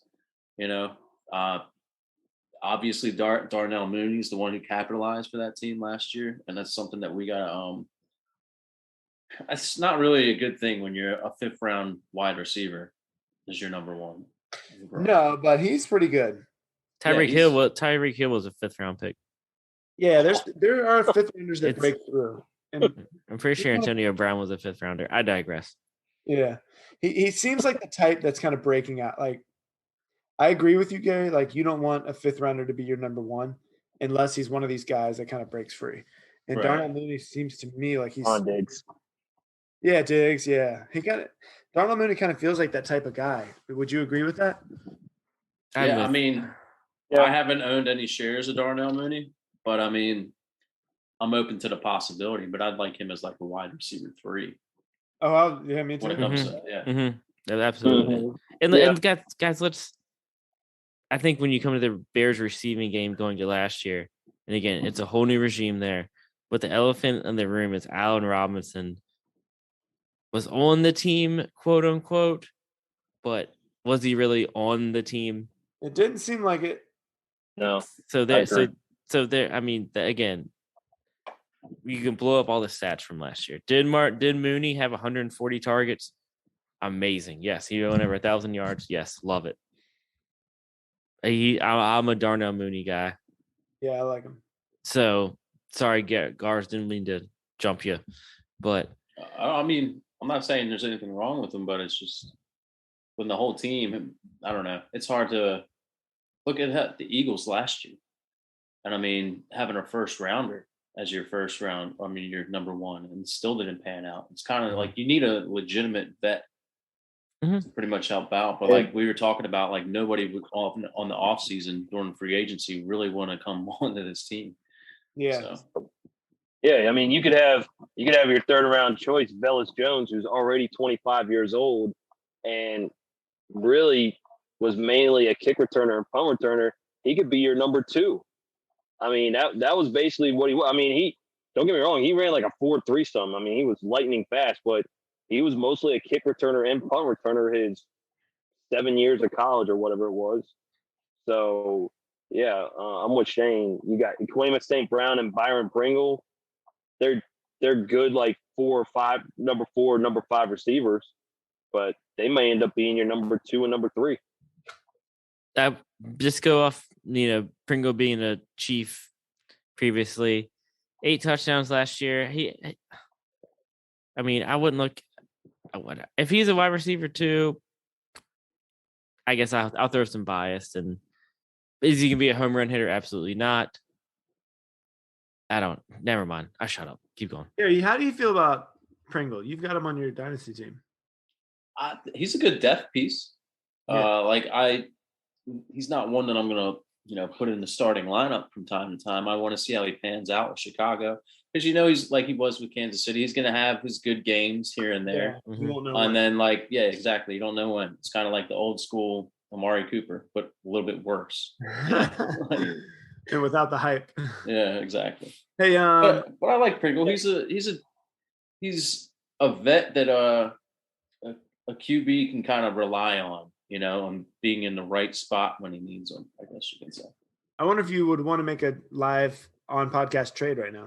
Obviously Darnell Mooney is the one who capitalized for that team last year, and that's something that we gotta it's not really a good thing when you're a 5th round wide receiver as your number one. No, but he's pretty good. Tyreek Hill was a 5th round pick. Yeah, there are 5th rounders that break through. And I'm pretty sure Antonio Brown was a 5th rounder. I digress. Yeah. He seems like the type that's kind of breaking out. Like, I agree with you, Gary. Like, you don't want a 5th rounder to be your number one unless he's one of these guys that kind of breaks free. And Darnell Mooney seems to me like he's on Diggs. Yeah, Diggs. Yeah, Darnell Mooney kind of feels like that type of guy. Would you agree with that? Yeah, I mean, I haven't owned any shares of Darnell Mooney, but I mean, I'm open to the possibility. But I'd like him as like a wide receiver 3. Oh, yeah, me too. When it comes to Yeah, absolutely. And guys, I think when you come to the Bears receiving game going to last year, and again, it's a whole new regime there, but the elephant in the room is Allen Robinson was on the team, quote unquote, but was he really on the team? It didn't seem like it. No. I mean, again, you can blow up all the stats from last year. Did Mooney have 140 targets? Amazing. Yes. He went over 1,000 yards. Yes. Love it. I'm a Darnell Mooney guy. Yeah, I like him. So sorry, Gars, didn't mean to jump you, but I mean, I'm not saying there's anything wrong with him, but it's just when the whole team, I don't know. It's hard to look at the Eagles last year. And I mean, having a 1st rounder as your 1st round, I mean, your number one, and still didn't pan out. It's kind of like you need a legitimate vet to pretty much help out. But like we were talking about, like nobody would on the off season during free agency really want to come onto this team. Yeah. So. Yeah, I mean, you could have your 3rd round choice, Velus Jones, who's already 25 years old and really was mainly a kick returner and punt returner. He could be your number 2. I mean, that was basically what he was. I mean, don't get me wrong, he ran like a 4.3 something. I mean, he was lightning fast, but he was mostly a kick returner and punt returner his 7 years of college or whatever it was. So Yeah, I'm with Shane. You got Quamus St. Brown and Byron Pringle. They're good, like number 4, number 5 receivers, but they may end up being your number 2 and number 3. I just go off, Pringle being a Chief previously, 8 touchdowns last year. I wouldn't look. If he's a wide receiver too, I guess I'll throw some bias. And is he gonna be a home run hitter? Absolutely not. Never mind. I shut up. Keep going. Yeah, how do you feel about Pringle? You've got him on your dynasty team. He's a good depth piece. Yeah. He's not one that I'm gonna put in the starting lineup from time to time. I want to see how he pans out with Chicago, because he's like he was with Kansas City. He's gonna have his good games here and there, You won't know and when. then exactly. You don't know when. It's kind of like the old school Amari Cooper, but a little bit worse. And without the hype. Yeah, exactly. Hey, but I like Pringle. He's a vet that a QB can kind of rely on, and being in the right spot when he needs them, I guess you can say. I wonder if you would want to make a live on podcast trade right now.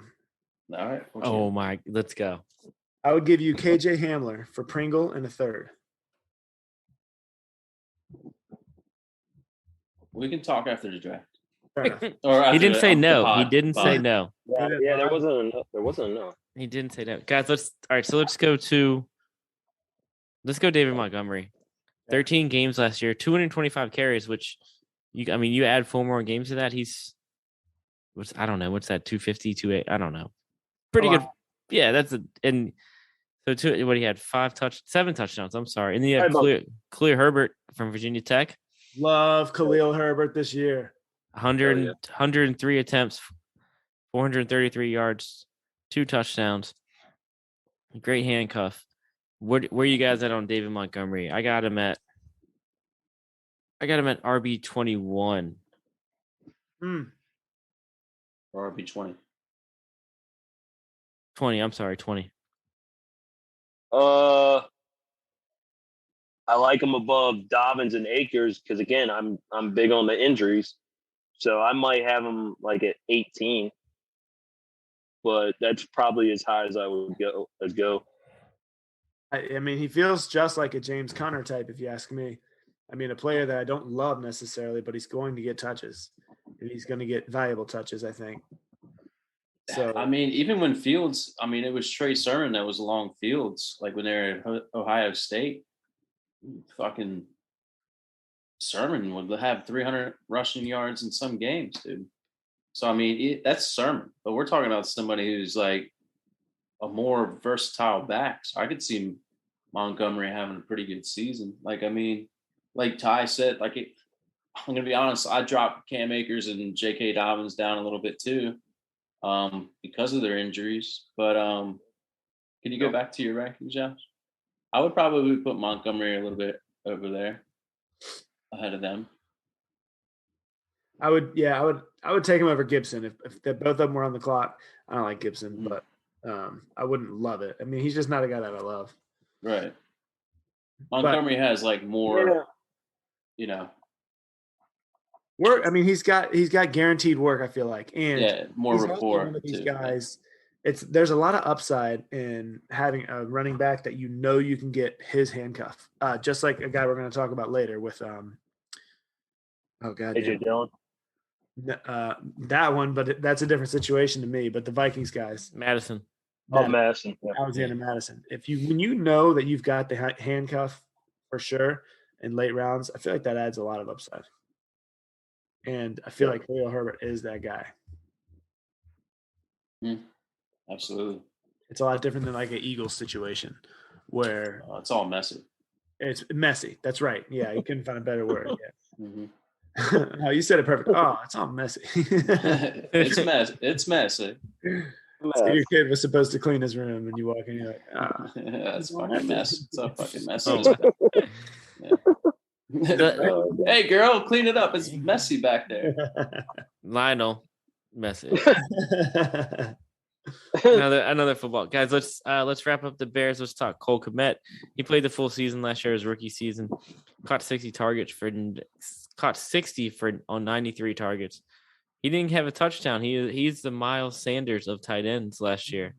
All right. Oh my, let's go. I would give you KJ Hamler for Pringle and a third. We can talk after the draft. He didn't say no. He didn't say no. Yeah, there wasn't a no. He didn't say no. Guys, let's go David Montgomery. 13 games last year, 225 carries, which you add 4 more games to that, what's that, 250, 28, I don't know. Pretty good. Yeah, and so what he had 7 touchdowns, I'm sorry. And then you have Khalil Herbert from Virginia Tech. Love Khalil Herbert this year. 103 attempts, 433 yards, 2 touchdowns. Great handcuff. Where you guys at on David Montgomery? I got him at RB21. Or RB20. 20. I'm sorry, 20. I like him above Dobbins and Akers because again, I'm big on the injuries, so I might have him like at 18, but that's probably as high as I would go. He feels just like a James Conner type, if you ask me. A player that I don't love necessarily, but he's going to get touches, and he's going to get valuable touches, I think. So even when Fields, it was Trey Sermon that was along Fields, like when they were at Ohio State. Fucking Sermon would have 300 rushing yards in some games, dude. So that's Sermon, but we're talking about somebody who's like a more versatile back. So I could see Montgomery having a pretty good season. Like Ty said, I'm gonna be honest, I dropped Cam Akers and J.K. Dobbins down a little bit too, because of their injuries. But can you go back to your rankings, Josh? I would probably put Montgomery a little bit over there, ahead of them. I would take him over Gibson if both of them were on the clock. I don't like Gibson, but I wouldn't love it. He's just not a guy that I love. Right. Montgomery has like more, work. He's got guaranteed work, I feel like, and more rapport. One of these guys, there's a lot of upside in having a running back that you can get his handcuff, just like a guy we're going to talk about later with AJ Dillon. That one, but that's a different situation to me. But the Vikings guys, Madison. Madison. Yeah. Alexander Madison. When you know that you've got the handcuff for sure in late rounds, I feel like that adds a lot of upside. And I feel like Khalil Herbert is that guy. Absolutely. It's a lot different than like an Eagles situation where it's all messy. It's messy. That's right. Yeah, you couldn't find a better word. Yeah. Mm-hmm. Oh, you said it perfect. Oh, it's all messy. It's messy. So your kid was supposed to clean his room, and you walk in, you're like, that's fucking mess. It's a fucking mess. Hey, girl, clean it up. It's messy back there. Lionel, messy. Another football, guys. Let's wrap up the Bears. Let's talk Cole Kmet. He played the full season last year, his rookie season. Caught 60 on 93 targets. He didn't have a touchdown. He's the Miles Sanders of tight ends last year.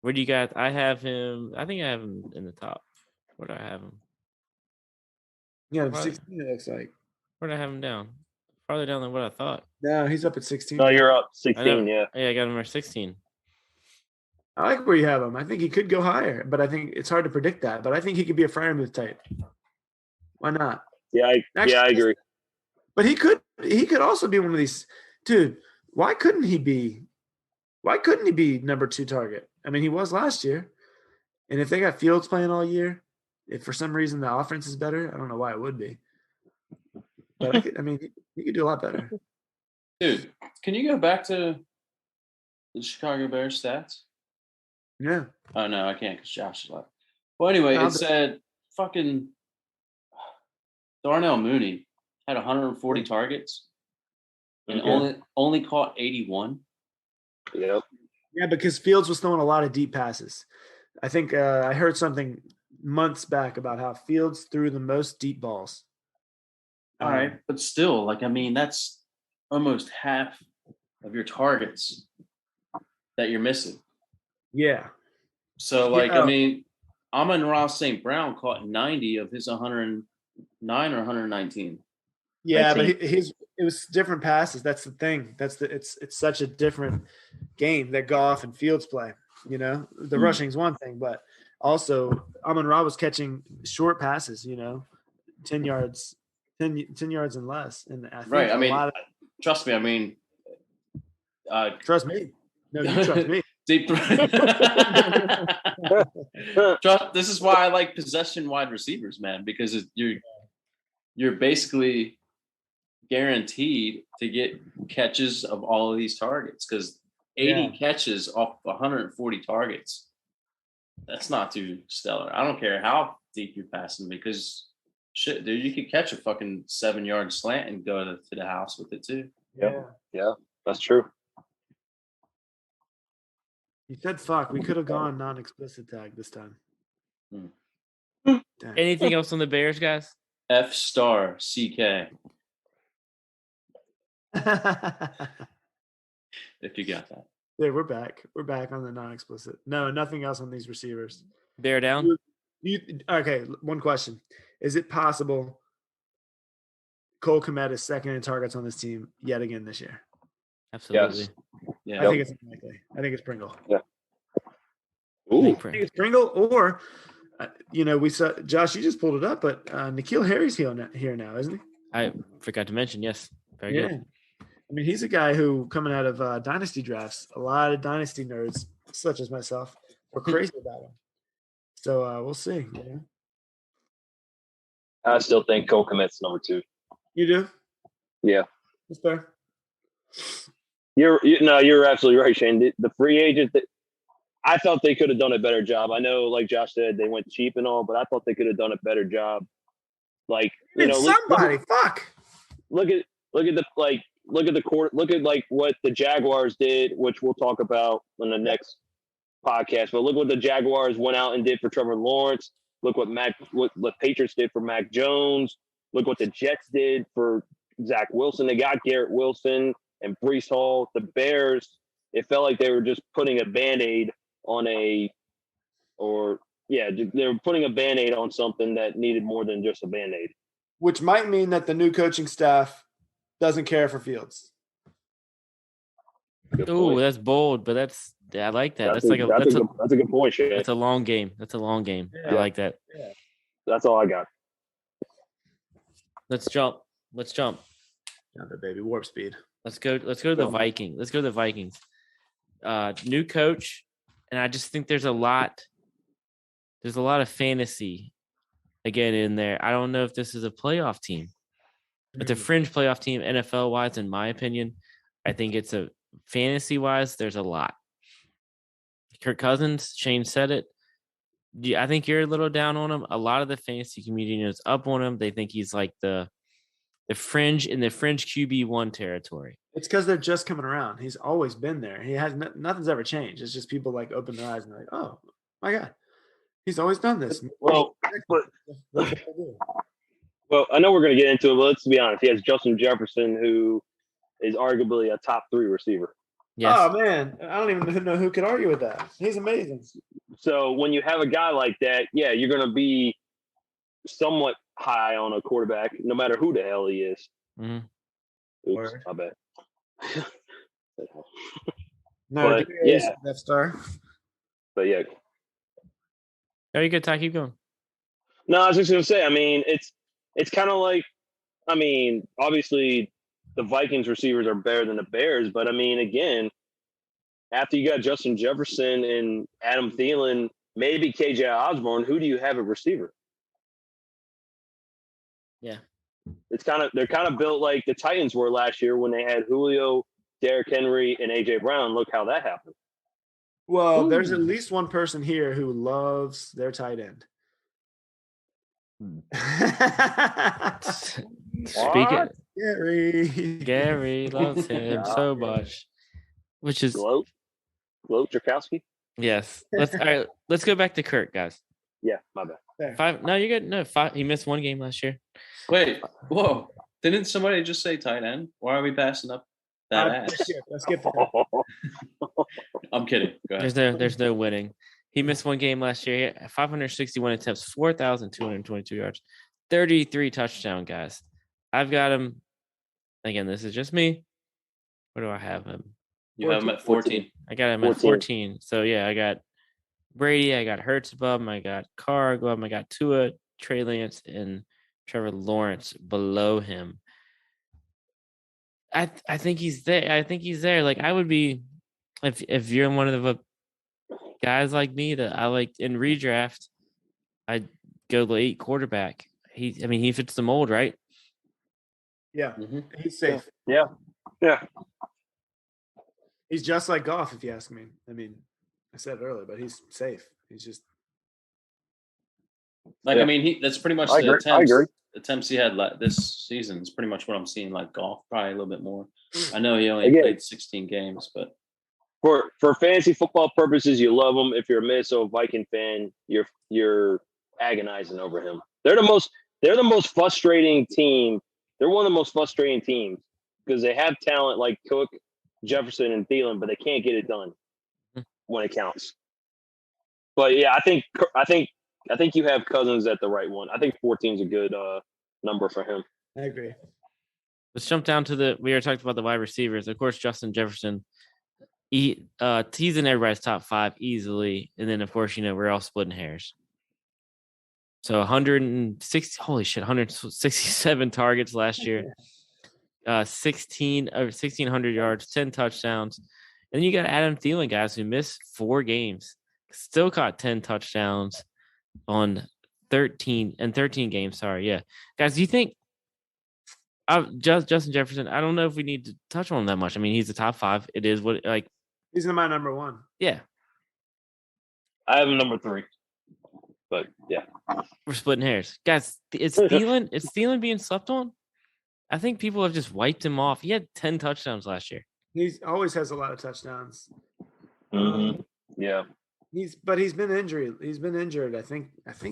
Where do you got? I think I have him in the top. Where do I have him? Yeah, 16 it looks like. Where do I have him down? Farther down than what I thought. No, he's up at 16. No, you're up 16, yeah. Yeah, I got him at 16. I like where you have him. I think he could go higher, but I think it's hard to predict that. But I think he could be a Freiermuth type. Why not? Yeah, I agree. But he could also be one of these, dude. Why couldn't he be number 2 target? I mean, he was last year. And if they got Fields playing all year, if for some reason the offense is better, I don't know why it would be. But he could do a lot better. Dude, can you go back to the Chicago Bears stats? Yeah. Oh no, I can't because Josh is left. Well, anyway, it said fucking Darnell Mooney had 140 targets and only caught 81. Yep. Yeah, because Fields was throwing a lot of deep passes. I think I heard something months back about how Fields threw the most deep balls. All right, but still, that's almost half of your targets that you're missing. Yeah. So, Amon-Ra St. Brown caught 90 of his 109 or 119. Yeah, but it was different passes. That's the thing. It's such a different game that Goff and Fields play. You know, the rushing is one thing, but also Amon-Ra was catching short passes. 10 yards. 10 yards and less. And I think trust me. Trust me. No, you trust me. Deep threat. This is why I like possession wide receivers, man, because you're basically guaranteed to get catches of all of these targets because 80 catches off 140 targets. That's not too stellar. I don't care how deep you're passing because shit, dude, you could catch a fucking 7-yard slant and go to the house with it too. Yeah, that's true. You said fuck. We could have gone non-explicit tag this time. Anything else on the Bears, guys? F***CK. If you got that. Yeah, we're back. We're back on the non-explicit. No, nothing else on these receivers. Bear down. Okay, one question. Is it possible Cole Kmet is second in targets on this team yet again this year? Absolutely. Yes. Yeah. I think it's unlikely. I think it's Pringle. Yeah. I think it's Pringle or, we saw – Josh, you just pulled it up, but N'Keal Harry's here now, isn't he? I forgot to mention, yes. Very good. I mean, he's a guy who, coming out of dynasty drafts, a lot of dynasty nerds, such as myself, were crazy about him. So we'll see. I still think Cole Kmet's number 2. You do? Yeah. That's fair. You're absolutely right, Shane. The free agent I thought they could have done a better job. I know, like Josh said, they went cheap and all, but I thought they could have done a better job. Like, somebody, look at what the Jaguars did, which we'll talk about in the next podcast. But look what the Jaguars went out and did for Trevor Lawrence. Look what Patriots did for Mac Jones. Look what the Jets did for Zach Wilson. They got Garrett Wilson and Breece Hall. The Bears, it felt like they were just putting a Band-Aid on they were putting a Band-Aid on something that needed more than just a Band-Aid. Which might mean that the new coaching staff doesn't care for Fields. Oh, that's bold, but I like that. That's a good point, Shane. That's a long game. Yeah. I like that. Yeah. That's all I got. Let's jump. Not the baby warp speed. Let's go to the Vikings. New coach, and I just think there's a lot of fantasy again in there. I don't know if this is a playoff team. It's a fringe playoff team, NFL wise, in my opinion. I think it's a fantasy wise, there's a lot. Kirk Cousins, Shane said it. I think you're a little down on him. A lot of the fantasy community is up on him. They think he's like the the fringe QB1 territory. It's because they're just coming around. He's always been there. He has nothing's ever changed. It's just people like open their eyes and they're like, oh my God, he's always done this. Well, but That's what they do. well, I know we're going to get into it, but let's be honest. He has Justin Jefferson, who is arguably a top 3 receiver. Yes. Oh man, I don't even know who could argue with that. He's amazing. So when you have a guy like that, yeah, you're going to be somewhat high on a quarterback, no matter who the hell he is. Mm-hmm. Oops, Word. my bad. No, But, yeah. Death Star. But yeah, Oh, you good, Ty? Keep going. no, I was just going to say, I mean, it's kind of like, I mean, obviously the Vikings receivers are better than the Bears, but I mean, again, after you got Justin Jefferson and Adam Thielen, maybe KJ Osborne, who do you have at receiver? Yeah. They're kind of built like the Titans were last year when they had Julio, Derrick Henry, and AJ Brown. Look how that happened. Well, there's Ooh. at least one person here who loves their tight end. Speaking, Gary loves him so much, which is Gloat Jarkowski. yes. All right. Let's go back to Kirk, guys. Yeah, my bad. 5. No, you're good. No, 5. He missed one game last year. Wait, whoa! Didn't somebody just say tight end? Why are we passing up that ass? Let's skip that. I'm kidding. Go ahead. There's no winning. He missed one game last year. He had 561 attempts, 4,222 yards, 33 touchdown guys. I've got him. Again, this is just me. Where do I have him? You have him at 14. I got him at 14. So yeah, I got Brady, I got Hurts above him, I got Carr above him, I got Tua, Trey Lance, and Trevor Lawrence below him. I think he's there. Like I would be if you're one of the guys like me that I like in redraft, I'd go late quarterback. He fits the mold, right? Yeah, Mm-hmm. he's safe. Yeah. He's just like Goff, if you ask me. I mean, I said it earlier, but he's safe. He's just Like, Yeah. I mean, that's pretty much I the agree. attempts he had this season is pretty much what I'm seeing. Like golf, probably a little bit more. I know he only Again. played 16 games, but For fantasy football purposes, you love him. If you're a Minnesota Viking fan, you're agonizing over him. They're the most frustrating team. They're one of the most frustrating teams because they have talent like Cook, Jefferson, and Thielen, but they can't get it done when it counts. But yeah, I think you have Cousins at the right one. I think 14 is a good number for him. I agree. Let's jump down to we already talked about the wide receivers. Of course, Justin Jefferson. He's in everybody's top 5 easily, and then of course we're all splitting hairs. So 167 targets last year, 1,600 yards, 10 touchdowns, and then you got Adam Thielen, guys, who missed 4 games, still caught 10 touchdowns on 13 games. Sorry, yeah, guys. Do you think Justin Jefferson? I don't know if we need to touch on him that much. I mean, he's the top 5. It is what like. He's my number 1. Yeah. I have him number 3. But yeah. We're splitting hairs. Guys, is Thielen being slept on? I think people have just wiped him off. He had 10 touchdowns last year. He always has a lot of touchdowns. Mm-hmm. Yeah. He's been injured. He's been injured. I think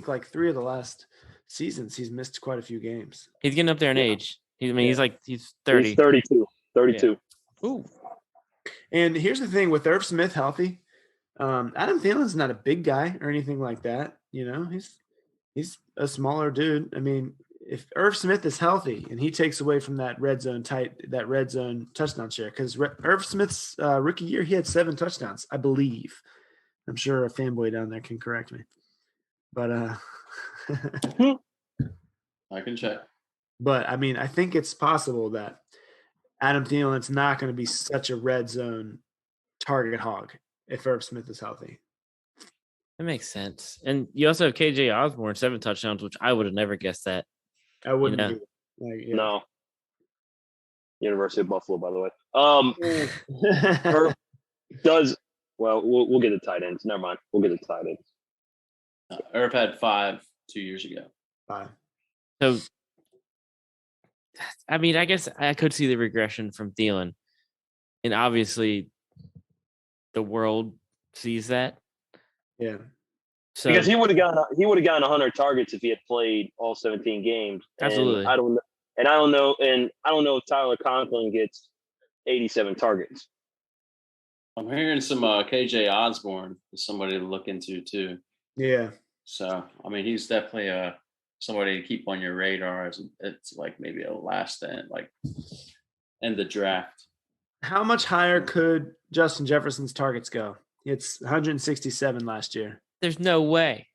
like 3 of the last seasons he's missed quite a few games. He's getting up there in age. He's 30. He's 32. Yeah. Ooh. And here's the thing with Irv Smith healthy, Adam Thielen's not a big guy or anything like that. He's a smaller dude. I mean, if Irv Smith is healthy and he takes away from that red zone touchdown share, because Irv Smith's rookie year, he had 7 touchdowns, I believe. I'm sure a fanboy down there can correct me. But I can check. But I mean, I think it's possible that Adam Thielen's not going to be such a red zone target hog if Irv Smith is healthy. That makes sense. And you also have KJ Osborne, 7 touchdowns, which I would have never guessed that. I wouldn't. You be, No. University of Buffalo, by the way. Irv does well. We'll get the tight ends. Never mind. We'll get the tight ends. Irv had 5 2 years ago. 5. So I mean, I guess I could see the regression from Thielen, and obviously, the world sees that. Yeah. So Because he would have gotten 100 targets if he had played all 17 games. Absolutely. And I don't know if Tyler Conklin gets 87 targets. I'm hearing some KJ Osborne is somebody to look into too. Yeah. So I mean, he's definitely somebody to keep on your radar. It's like maybe a last end the draft. How much higher could Justin Jefferson's targets go? It's 167 last year. there's no way.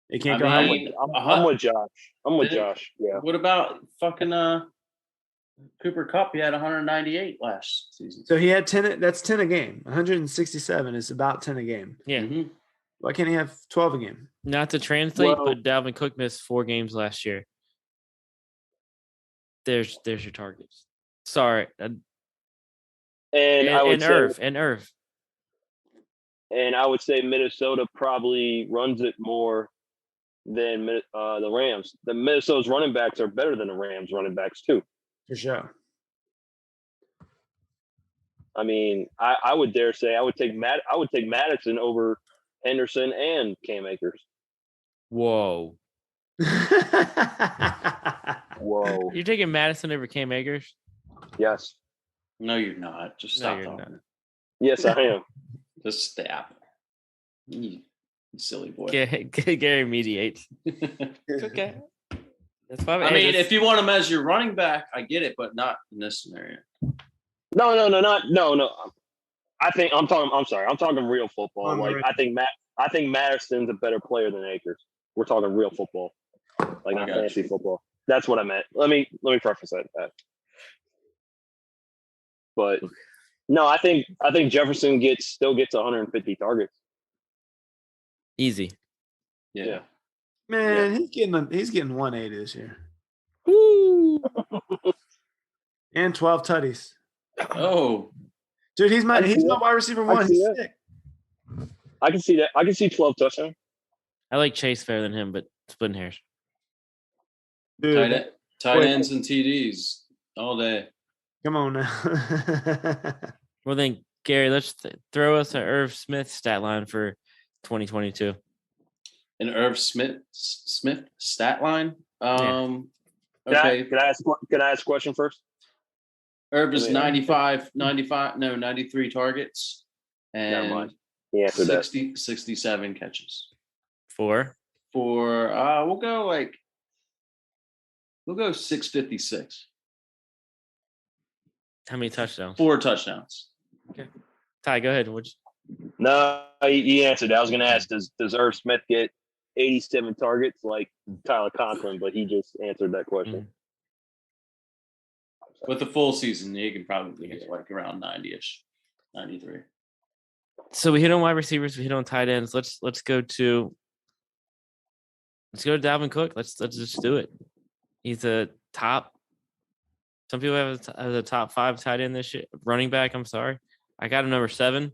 It can't I go higher. mean, I'm with Josh. Yeah. What about fucking Cooper Kupp? He had 198 last season. So he had 10. That's 10 a game. 167 is about 10 a game. Yeah. Mm-hmm. Why can't he have 12 a game? Not to translate, Well- but Dalvin Cook missed 4 games last year. There's your targets. Sorry. And I would Irv. And I would say Minnesota probably runs it more than the Rams. The Minnesota's running backs are better than the Rams running backs too. For sure. I mean, I would dare say I would take Madison over Henderson and Cam Akers. Whoa. Whoa. You're taking Madison over Cam Akers? Yes. No, you're not. Just No, stop you're talking. not. Yes, I am. Just stop. You silly boy. Gary mediates. It's okay. That's fine. I mean, if you want him as your running back, I get it, but not in this scenario. No. I'm talking real football. On the Like right. I think Madison's a better player than Akers. We're talking real football, like not got fantasy you. football. That's what I meant. Let me preface that. But no, I think Jefferson still gets 150 targets. Easy. Yeah. Man, he's getting 180 this year. Woo. And 12 tutties. Oh, Dude, he's my I see wide receiver I one. see He's that. sick. I can see that. I can see 12 touchdowns. I like Chase better than him, but splitting hairs. Dude, tight Wait. ends and TDs all day. come on now. Well, then, Gary, let's throw us an Irv Smith stat line for 2022. An Irv Smith stat line. Yeah. Okay. Can I ask a question first? Irv is I mean, 93 targets Never and mind. He answered that. 67 catches. For We'll go 656. how many touchdowns? 4 touchdowns. Ty, go ahead. No, he answered. I was going to ask, does Irv Smith get 87 targets like Tyler Conklin? But he just answered that question. With the full season, he can probably get like around 90-ish, 93. So we hit on wide receivers. We hit on tight ends. Let's go to Dalvin Cook. Let's just do it. He's a top. Some people have as a top 5 tight end this year. Running back. I'm sorry. I got him number 7.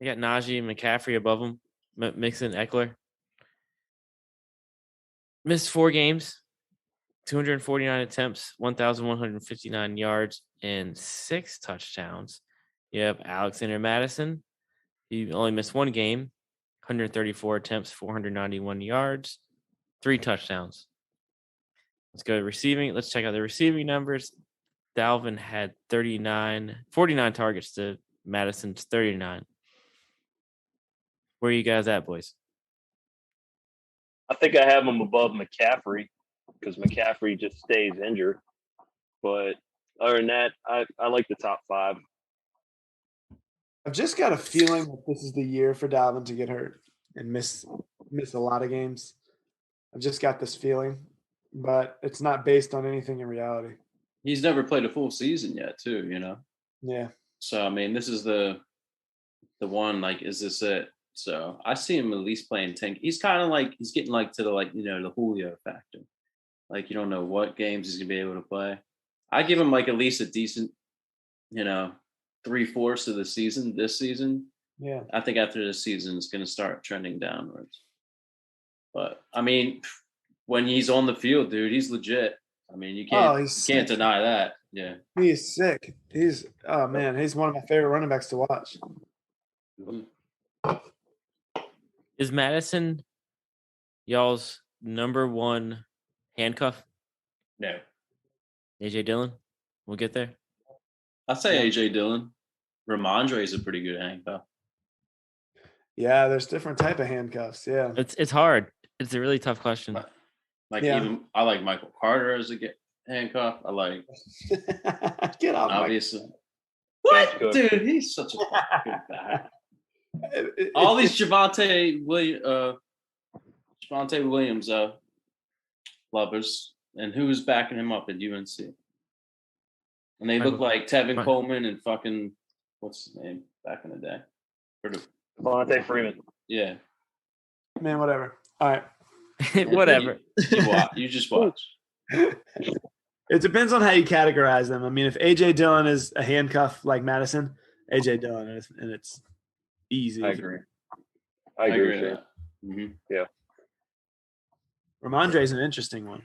I got Najee and McCaffrey above him. Mixon, Eckler. Missed 4 games. 249 attempts, 1,159 yards, and 6 touchdowns. You have Alexander Madison. He only missed 1 game, 134 attempts, 491 yards, 3 touchdowns. Let's go to receiving. Let's check out the receiving numbers. Dalvin had 49 targets to Madison's 39. Where are you guys at, boys? I think I have him above McCaffrey because McCaffrey just stays injured. But other than that, I like the top 5. I've just got a feeling that this is the year for Dalvin to get hurt and miss a lot of games. I've just got this feeling, but it's not based on anything in reality. He's never played a full season yet, too, Yeah. So, I mean, this is the one, like, is this it? So I see him at least playing 10. He's kind of like, he's getting like to the, like, the Julio factor. Like, you don't know what games he's going to be able to play. I give him like at least a decent, 3/4 of the season this season. Yeah. I think after this season, it's going to start trending downwards. But I mean, when he's on the field, dude, he's legit. I mean, you Oh, can't deny that. Yeah. He's sick. He's one of my favorite running backs to watch. Mhm. Is Madison y'all's number one handcuff? No. AJ Dillon? We'll get there. I'd say AJ Dillon. Ramondre is a pretty good handcuff. Yeah, there's different type of handcuffs. Yeah. It's hard. It's a really tough question. Even I like Michael Carter as a handcuff. I like Get off obviously. What, dude? He's such a good back. All these Javonte Williams lovers, and who's backing him up at UNC? And they look like Tevin Coleman and fucking what's his name back in the day? Devontae Freeman. Yeah. Man, whatever. All right. Whatever. You just watch. It depends on how you categorize them. I mean, if AJ Dillon is a handcuff like Madison, AJ Dillon is, and it's easy. I agree. I agree with that. Mm-hmm. Yeah. Ramondre is an interesting one.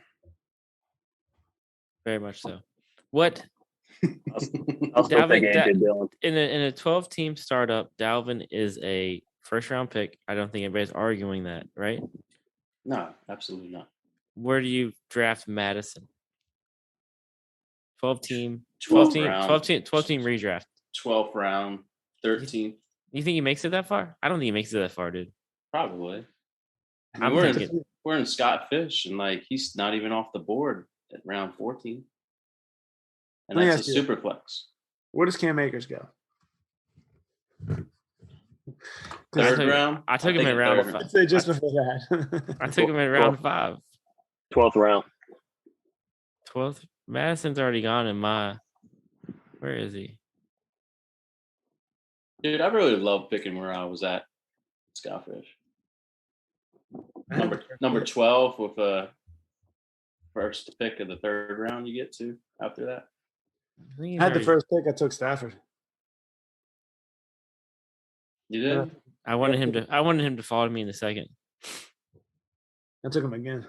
Very much so. What? I'll still take AJ Dillon. In a 12-team startup, Dalvin is a first-round pick. I don't think anybody's arguing that, right? No, absolutely not. Where do you draft Madison? 12-team redraft. 12th round, 13th. You think he makes it that far? I don't think he makes it that far, dude. Probably. I'm we're in Scott Fish, and like he's not even off the board at round 14. And that's a super flex. Where does Cam Akers go? Third round. I took him in round 5. I'd say just before that. I took him in round 5. 12th round. 12th. Madison's already gone in my. Where is he? Dude, I really love picking where I was at Scott Fish. Number 12 with a first pick of the third round you get to after that. I had the first pick. I took Stafford. You did? Yeah. I wanted him to follow me in the second. I took him again.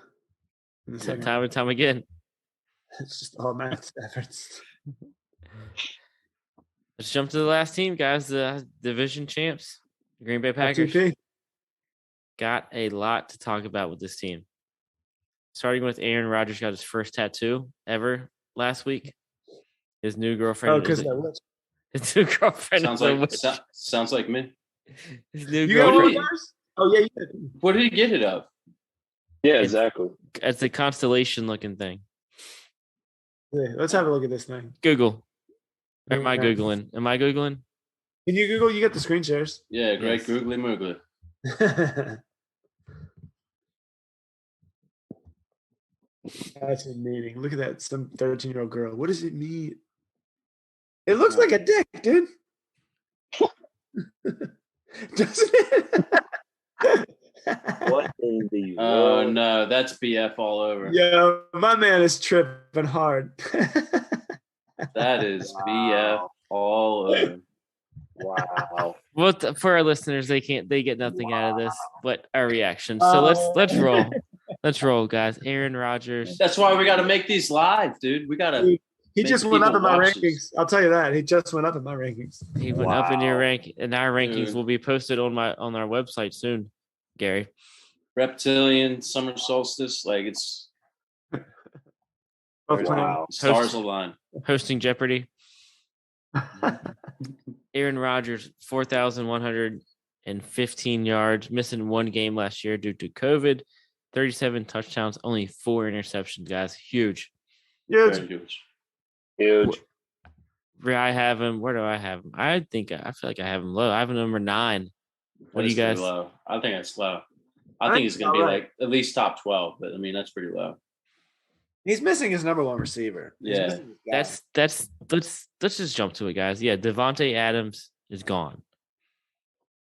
In the second. Time and time again. It's just all Matt Stafford's. Let's jump to the last team, guys. The division champs, Green Bay Packers. FTP. Got a lot to talk about with this team. Starting with Aaron Rodgers got his first tattoo ever last week. His new girlfriend. Oh, because that witch. His new girlfriend. Sounds like me. His new You girlfriend. got one of those? Oh yeah, you did. What did he get it of? Yeah, exactly. It's a constellation looking thing. Yeah, let's have a look at this thing. Google. Or am I Yeah. Googling? Am I Googling? Can you Google? You get the screen shares. Yeah, great Yes. googly moogly. That's a meaning. Look at that. Some 13-year-old girl. What does it mean? It looks like a dick, dude. Doesn't it? What in the Oh world? no, that's BF all over. Yo, my man is tripping hard. That is Wow. BF all over. Wow. Well, for our listeners, they get nothing out of this but our reaction. So let's roll. Let's roll, guys. Aaron Rodgers. That's why we got to make these live, dude. We got to. He Make just went up people in my watch rankings. this. I'll tell you that. He just went up in my rankings. He went up in your Wow. rank, and our rankings Dude. will be posted on our website soon, Gary. Reptilian, summer solstice, like it's Both playing. Wow. stars align. Hosting Jeopardy. Aaron Rodgers, 4,115 yards, missing one game last year due to COVID. 37 touchdowns, only 4 interceptions, guys. Huge. Yeah, Very huge. Huge. Where I have him, where do I have him? I feel like I have him low. I have him number 9. What do you That's pretty guys? Low. I think that's low. I I think think he's going to you're be right. like at least top 12, but I mean that's pretty low. he's missing his number one receiver. He's Yeah. missing his guy. That's let's just jump to it, guys. Yeah, Devontae Adams is gone.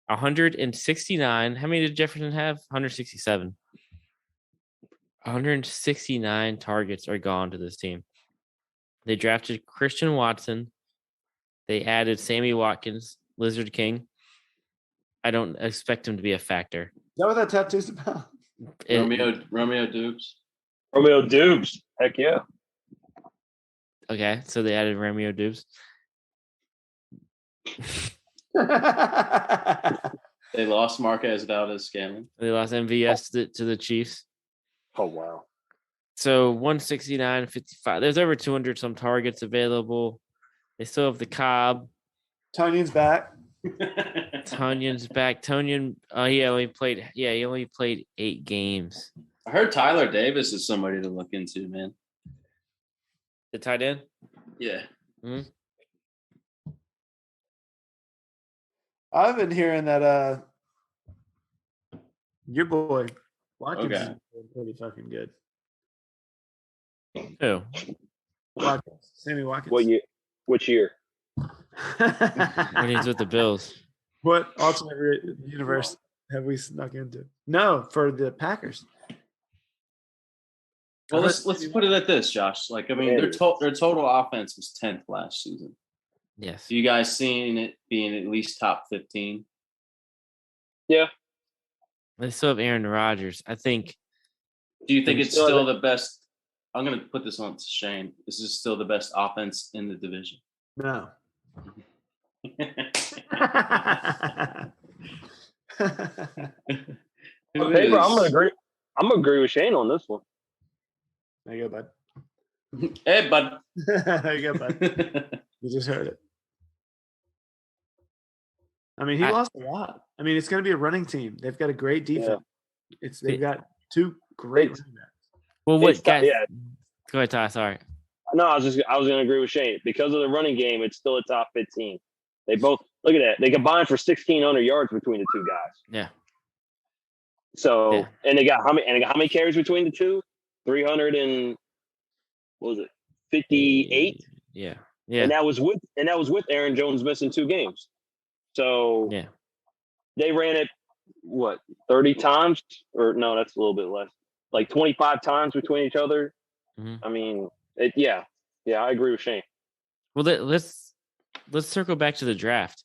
169. How many did Jefferson have? 167. 169 targets are gone to this team. They drafted Christian Watson. They added Sammy Watkins, Lizard King. I don't expect him to be a factor. Is that what that tattoo's about? It- Romeo Dukes. Romeo Dukes. Heck yeah. Okay, so they added Romeo Dubes. They lost Marquez Valdez-Scantling. They lost MVS to the Chiefs. Oh wow. So 169.55. There's over 200 some targets available. They still have the Cobb. Tonyan's back. Tonyan's back. Tonyan, he only played 8 games. I heard Tyler Davis is somebody to look into, man. The tight end? Yeah. Mm-hmm. I've been hearing that your boy Watkins is pretty fucking good. Who? Watkins. Sammy Watkins. What year? Which year? When he's with the Bills. What alternate universe have we snuck into? No, for the Packers. Well, let's put it at this, Josh. Like, I mean, their total offense was 10th last season. Yes. Do you guys seeing it being at least top 15? Yeah. They still have Aaron Rodgers. I think. Do you think it's still the best? I'm going to put this on to Shane. This is still the best offense in the division. No. On paper, I'm gonna agree with Shane on this one. There you go, bud. Hey, bud. There you go, bud. You just heard it. I mean, he lost a lot. I mean, it's going to be a running team. They've got a great defense. Yeah. They've got 2 great running backs. Well, what guys? Yeah. Go ahead, Ty. Sorry. No, I was going to agree with Shane. Because of the running game, it's still a top 15. They both look at that. They combined for 1,600 yards between the 2 guys. Yeah. So and they got how many carries between the 2? 300 and what was it? 58. Yeah. Yeah. And that was with Aaron Jones missing 2 games. So they ran it 30 times, or no, that's a little bit less. Like 25 times between each other. Mm-hmm. I mean, I agree with Shane. Well, let's circle back to the draft,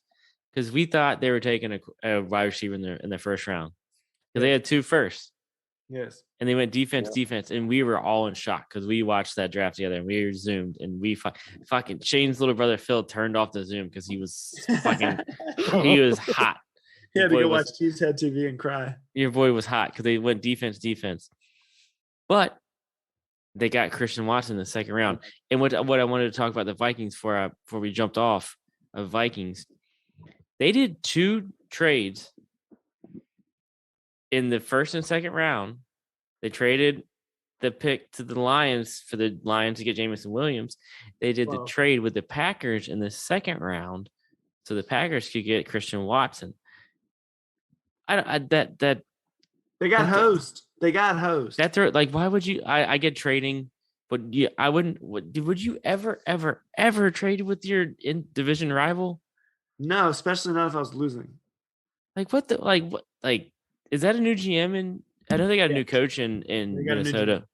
because we thought they were taking a wide receiver in the first round, because they had 2 firsts. Yes. And they went defense, and we were all in shock because we watched that draft together and we zoomed, and we fucking Shane's little brother Phil turned off the Zoom because he was he was hot. He had to go watch Cheesehead TV and cry. Your boy was hot because they went defense. But they got Christian Watson in the second round. And what I wanted to talk about the Vikings before we jumped off of Vikings, they did 2 trades in the first and second round. They traded the pick to the Lions for the Lions to get Jameson Williams. They did the trade with the Packers in the second round, so the Packers could get Christian Watson. They got hosed. They got hosed. That's like, why would you? I get trading, but I wouldn't. Would you ever trade with your division rival? No, especially not if I was losing. Like what? Is that a new GM in? I know they got a new coach in Minnesota.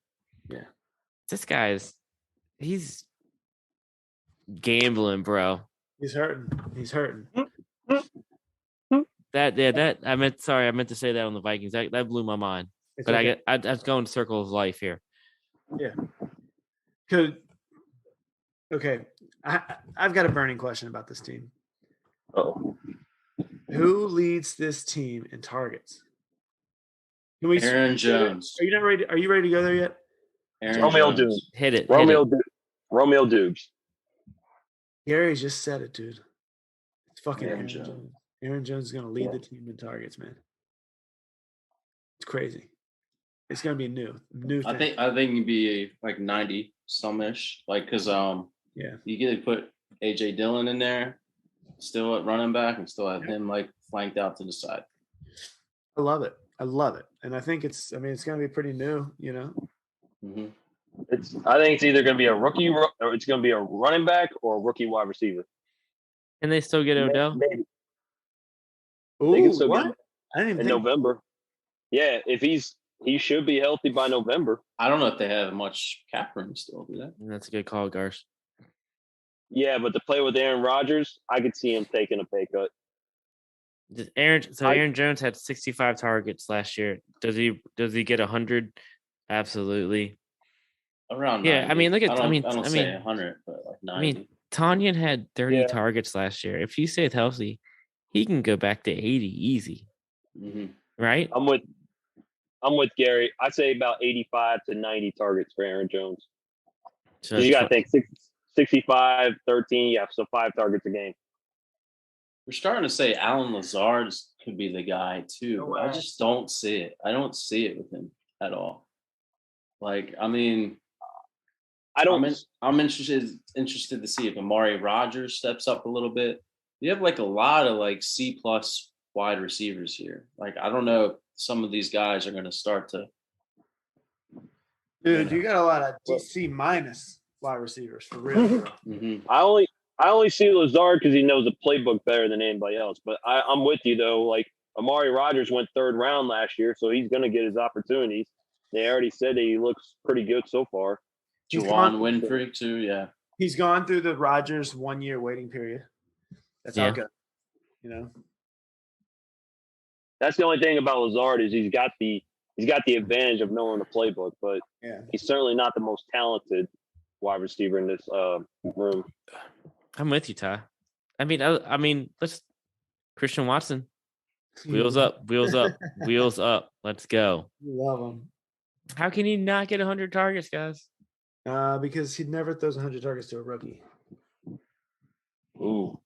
Yeah. This he's gambling, bro. He's hurting. That I meant to say that on the Vikings. That blew my mind. But okay. I was going circle of life here. Yeah. Okay. I've got a burning question about this team. Oh. Who leads this team in targets? Aaron Jones. Are you not ready? Are you ready to go there yet? Romeo Dubes. Hit it. Romeo Dubes. Gary just said it, dude. It's fucking Aaron Jones. Aaron Jones is going to lead the team in targets, man. It's crazy. It's going to be a new thing. I think it'd be like 90 some-ish. Like, because you get to put AJ Dillon in there, still at running back, and still have him like flanked out to the side. I love it. And I think it's going to be pretty new, you know. Mm-hmm. I think it's either going to be a rookie or it's going to be a running back or a rookie wide receiver. Can they still get Odell? Maybe. Ooh, what? I didn't even think November. Yeah, if he should be healthy by November. I don't know if they have much cap room still, do they? That's a good call, Garsh. Yeah, but to play with Aaron Rodgers, I could see him taking a pay cut. Aaron Jones had 65 targets last year. Does he get 100? Absolutely. Around Yeah, 90. I mean, look at I don't say 100, but like 90. I mean, Tanyan had 30 Yeah. targets last year. If he stays healthy, he can go back to 80 easy, right? I'm with Gary. I say about 85 to 90 targets for Aaron Jones. So You got to think 65, 13. Yeah, so 5 targets a game. We're starting to say Alan Lazard could be the guy too. No But I way. just don't see it. I don't see it with him at all. Like, I mean, I'm interested to see if Amari Rogers steps up a little bit. You have like a lot of like C+ wide receivers here. Like, I don't know if some of these guys are going to start to. Dude, you got a lot of DC minus wide receivers for real. I only see Lazard because he knows the playbook better than anybody else. But I'm with you though. Like Amari Rogers went 3rd round last year, so he's going to get his opportunities. They already said that he looks pretty good so far. Juwan Winfrey too, yeah. He's gone through the Rodgers 1-year waiting period. That's how it goes. You know. That's the only thing about Lazard is he's got the advantage of knowing the playbook, but he's certainly not the most talented wide receiver in this room. I'm with you, Ty. I mean, let's Christian Watson. Wheels up, wheels up, wheels up. Let's go. Love him. How can he not get 100 targets, guys? Because he never throws 100 targets to a rookie. Ooh.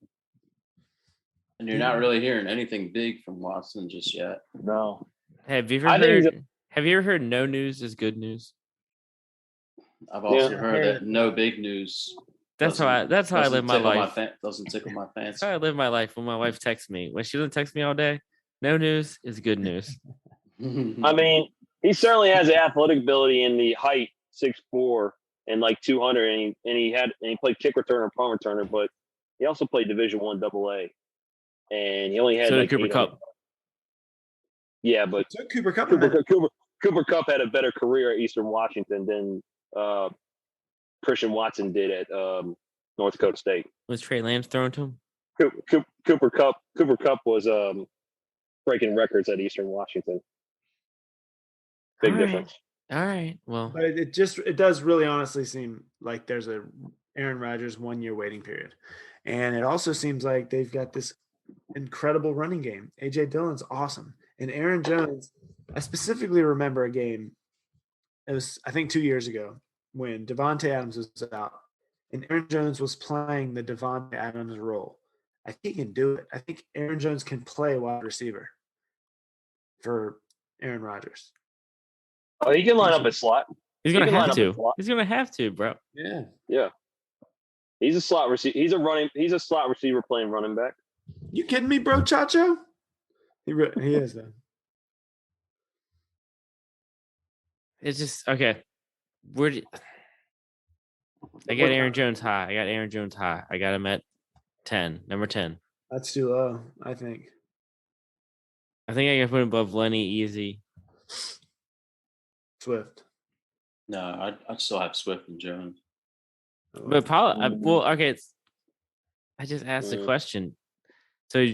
And you're not really hearing anything big from Watson just yet. No. Have you ever heard no news is good news? I've also heard that no big news. That's how I live my life. Doesn't tickle my fancy. That's how I live my life when my wife texts me. When she doesn't text me all day, no news is good news. I mean, he certainly has the athletic ability and the height, 6'4" and like 200, and he played kick returner and punt returner, but he also played Division I AA, and he only had like Cooper Kupp. Yeah, but Cooper Kupp. Cooper Kupp had a better career at Eastern Washington than Christian Watson did at North Dakota State. Was Trey Lance thrown to him? Cooper Kupp was breaking records at Eastern Washington. Big difference. All right. Well, but it does really honestly seem like there's a Aaron Rodgers 1-year waiting period, and it also seems like they've got this incredible running game. AJ Dillon's awesome, and Aaron Jones. I specifically remember a game. It was, I think, 2 years ago when Devontae Adams was out, and Aaron Jones was playing the Devontae Adams role. I think he can do it. I think Aaron Jones can play wide receiver for Aaron Rodgers. Oh, he can line up a slot. He's gonna have to. He's gonna have to, bro. Yeah. He's a slot receiver. He's a slot receiver playing running back. You kidding me, bro, Chacho? He is though. It's just okay. I got Aaron Jones high. I got him at 10, number 10. That's too low, I think. I think I can put him above Lenny easy. Swift. No, I'd still have Swift and Jones. But okay. I just asked the question. So,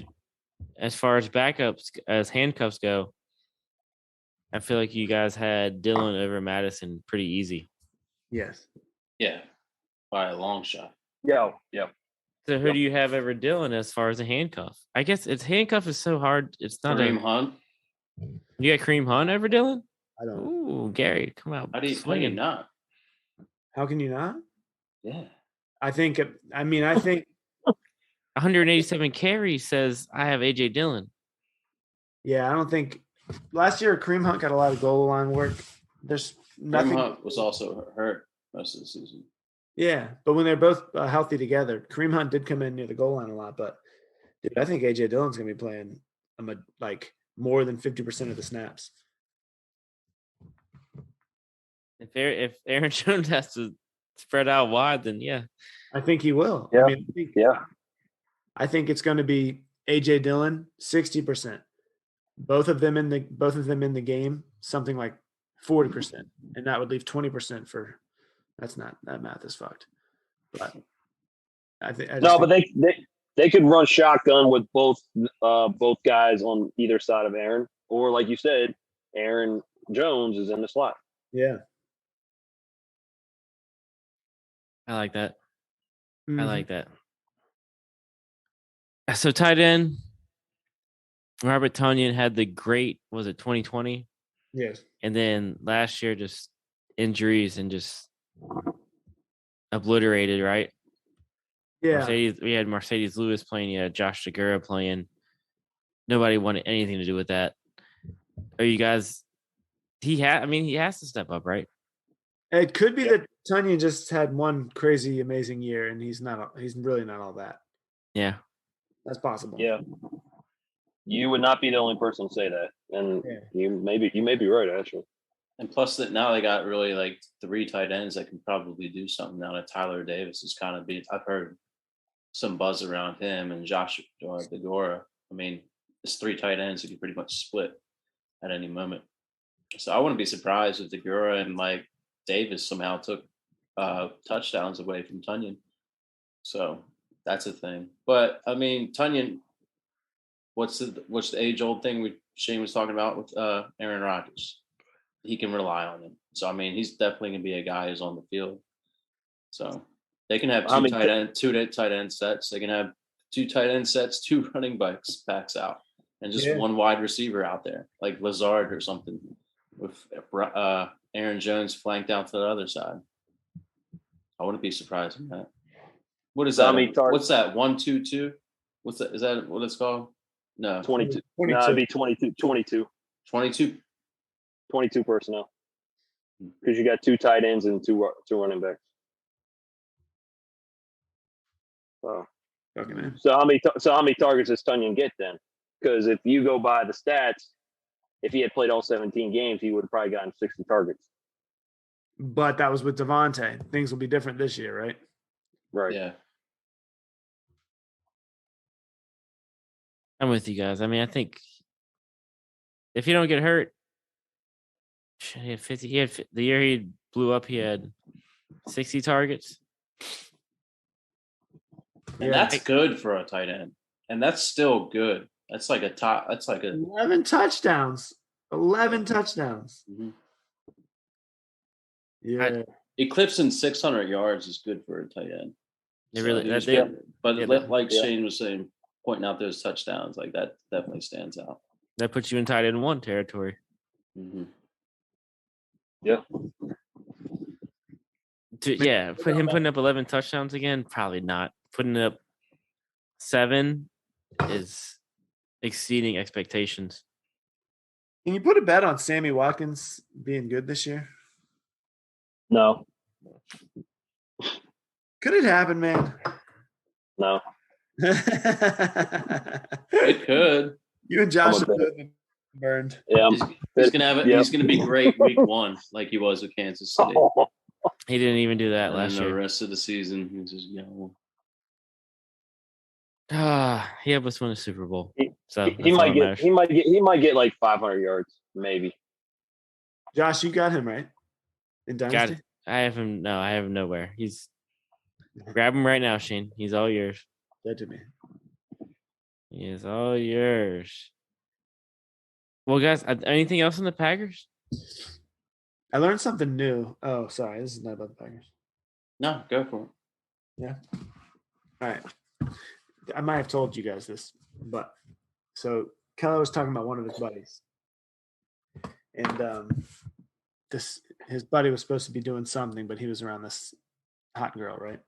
as far as backups, as handcuffs go, I feel like you guys had Dillon over Madison pretty easy. Yes. Yeah, by a long shot. Yeah. So who do you have over Dillon as far as a handcuff? I guess handcuff is so hard. It's not Kareem Hunt. You got Kareem Hunt over Dillon? I don't. Ooh, Gary, come out. How do you not? How can you not? Yeah. I think 187 carries says I have AJ Dillon. Yeah, I don't think last year Kareem Hunt got a lot of goal line work. There's nothing. Kareem Hunt was also hurt most of the season. Yeah, but when they're both healthy together, Kareem Hunt did come in near the goal line a lot. But dude, I think AJ Dillon's gonna be playing like more than 50% of the snaps. If Aaron Jones has to spread out wide, then yeah, I think he will. Yeah. I think it's going to be AJ Dillon 60%. Both of them in the game, something like 40%, and that would leave 20% for. That math is fucked. But but they could run shotgun with both guys on either side of Aaron, or like you said, Aaron Jones is in the slot. Yeah. I like that. I Mhm. like that. So tight end, Robert Tonyan had the great, was it 2020? Yes. And then last year, just injuries and just obliterated, right? Yeah. We had Mercedes Lewis playing, you had Josh Segura playing. Nobody wanted anything to do with that. Are you guys? He has to step up, right? It could be that Tunyon just had one crazy, amazing year, and he's not. He's really not all that. Yeah. That's possible. Yeah. You would not be the only person to say that, and Yeah. you may be right actually. And plus that now they got really like 3 tight ends that can probably do something now that Tyler Davis is kind of beat. I've heard some buzz around him and Josh Degora. I mean, it's 3 tight ends who can pretty much split at any moment. So I wouldn't be surprised if Degora and like Davis somehow took touchdowns away from Tunyon. So that's a thing. But I mean, Tunyon, what's the age old thing Shane was talking about with Aaron Rodgers? He can rely on him. So I mean, he's definitely gonna be a guy who's on the field. So they can have two tight end sets. They can have 2 tight end sets, 2 running backs out, and just one wide receiver out there, like Lazard or something, with Aaron Jones flanked out to the other side. I wouldn't be surprised in that. What is that? What's that? 1-2-2? What's that? Is that what it's called? No. 22. No, it'd be 22. 22. 22. 22 personnel. Because you got 2 tight ends and two running backs. So how many targets does Tunyon get then? Because if you go by the stats, if he had played all 17 games, he would have probably gotten 60 targets. But that was with Devontae. Things will be different this year, right? Right. Yeah. I'm with you guys. I mean, I think if you don't get hurt, he had 50. The year he blew up, he had 60 targets. And that's good for a tight end. And that's still good. That's like 11 touchdowns. 11 touchdowns. Mm-hmm. Yeah. Eclipsing 600 yards is good for a tight end. They really, like Shane was saying, pointing out those touchdowns, like that definitely stands out. That puts you in tight end 1 territory. Mm-hmm. Yeah. Putting up 11 touchdowns again, probably not. Putting up 7 is exceeding expectations. Can you put a bet on Sammy Watkins being good this year? No. Could it happen, man? No. It could. You and Josh have both been burned. Yeah. He's gonna be great week 1, like he was with Kansas City. He didn't even do that last year. The rest of the season, he's just He helped us win a Super Bowl. He might get like 500 yards, maybe. Josh, you got him right in Dynasty. I have him. No, I have him nowhere. Grab him right now, Shane. He's all yours. That to me. He is all yours. Well, guys, anything else on the Packers? I learned something new. Oh, sorry. This is not about the Packers. No, go for it. Yeah. All right. I might have told you guys this, but so Keller was talking about one of his buddies. And his buddy was supposed to be doing something, but he was around this hot girl, right?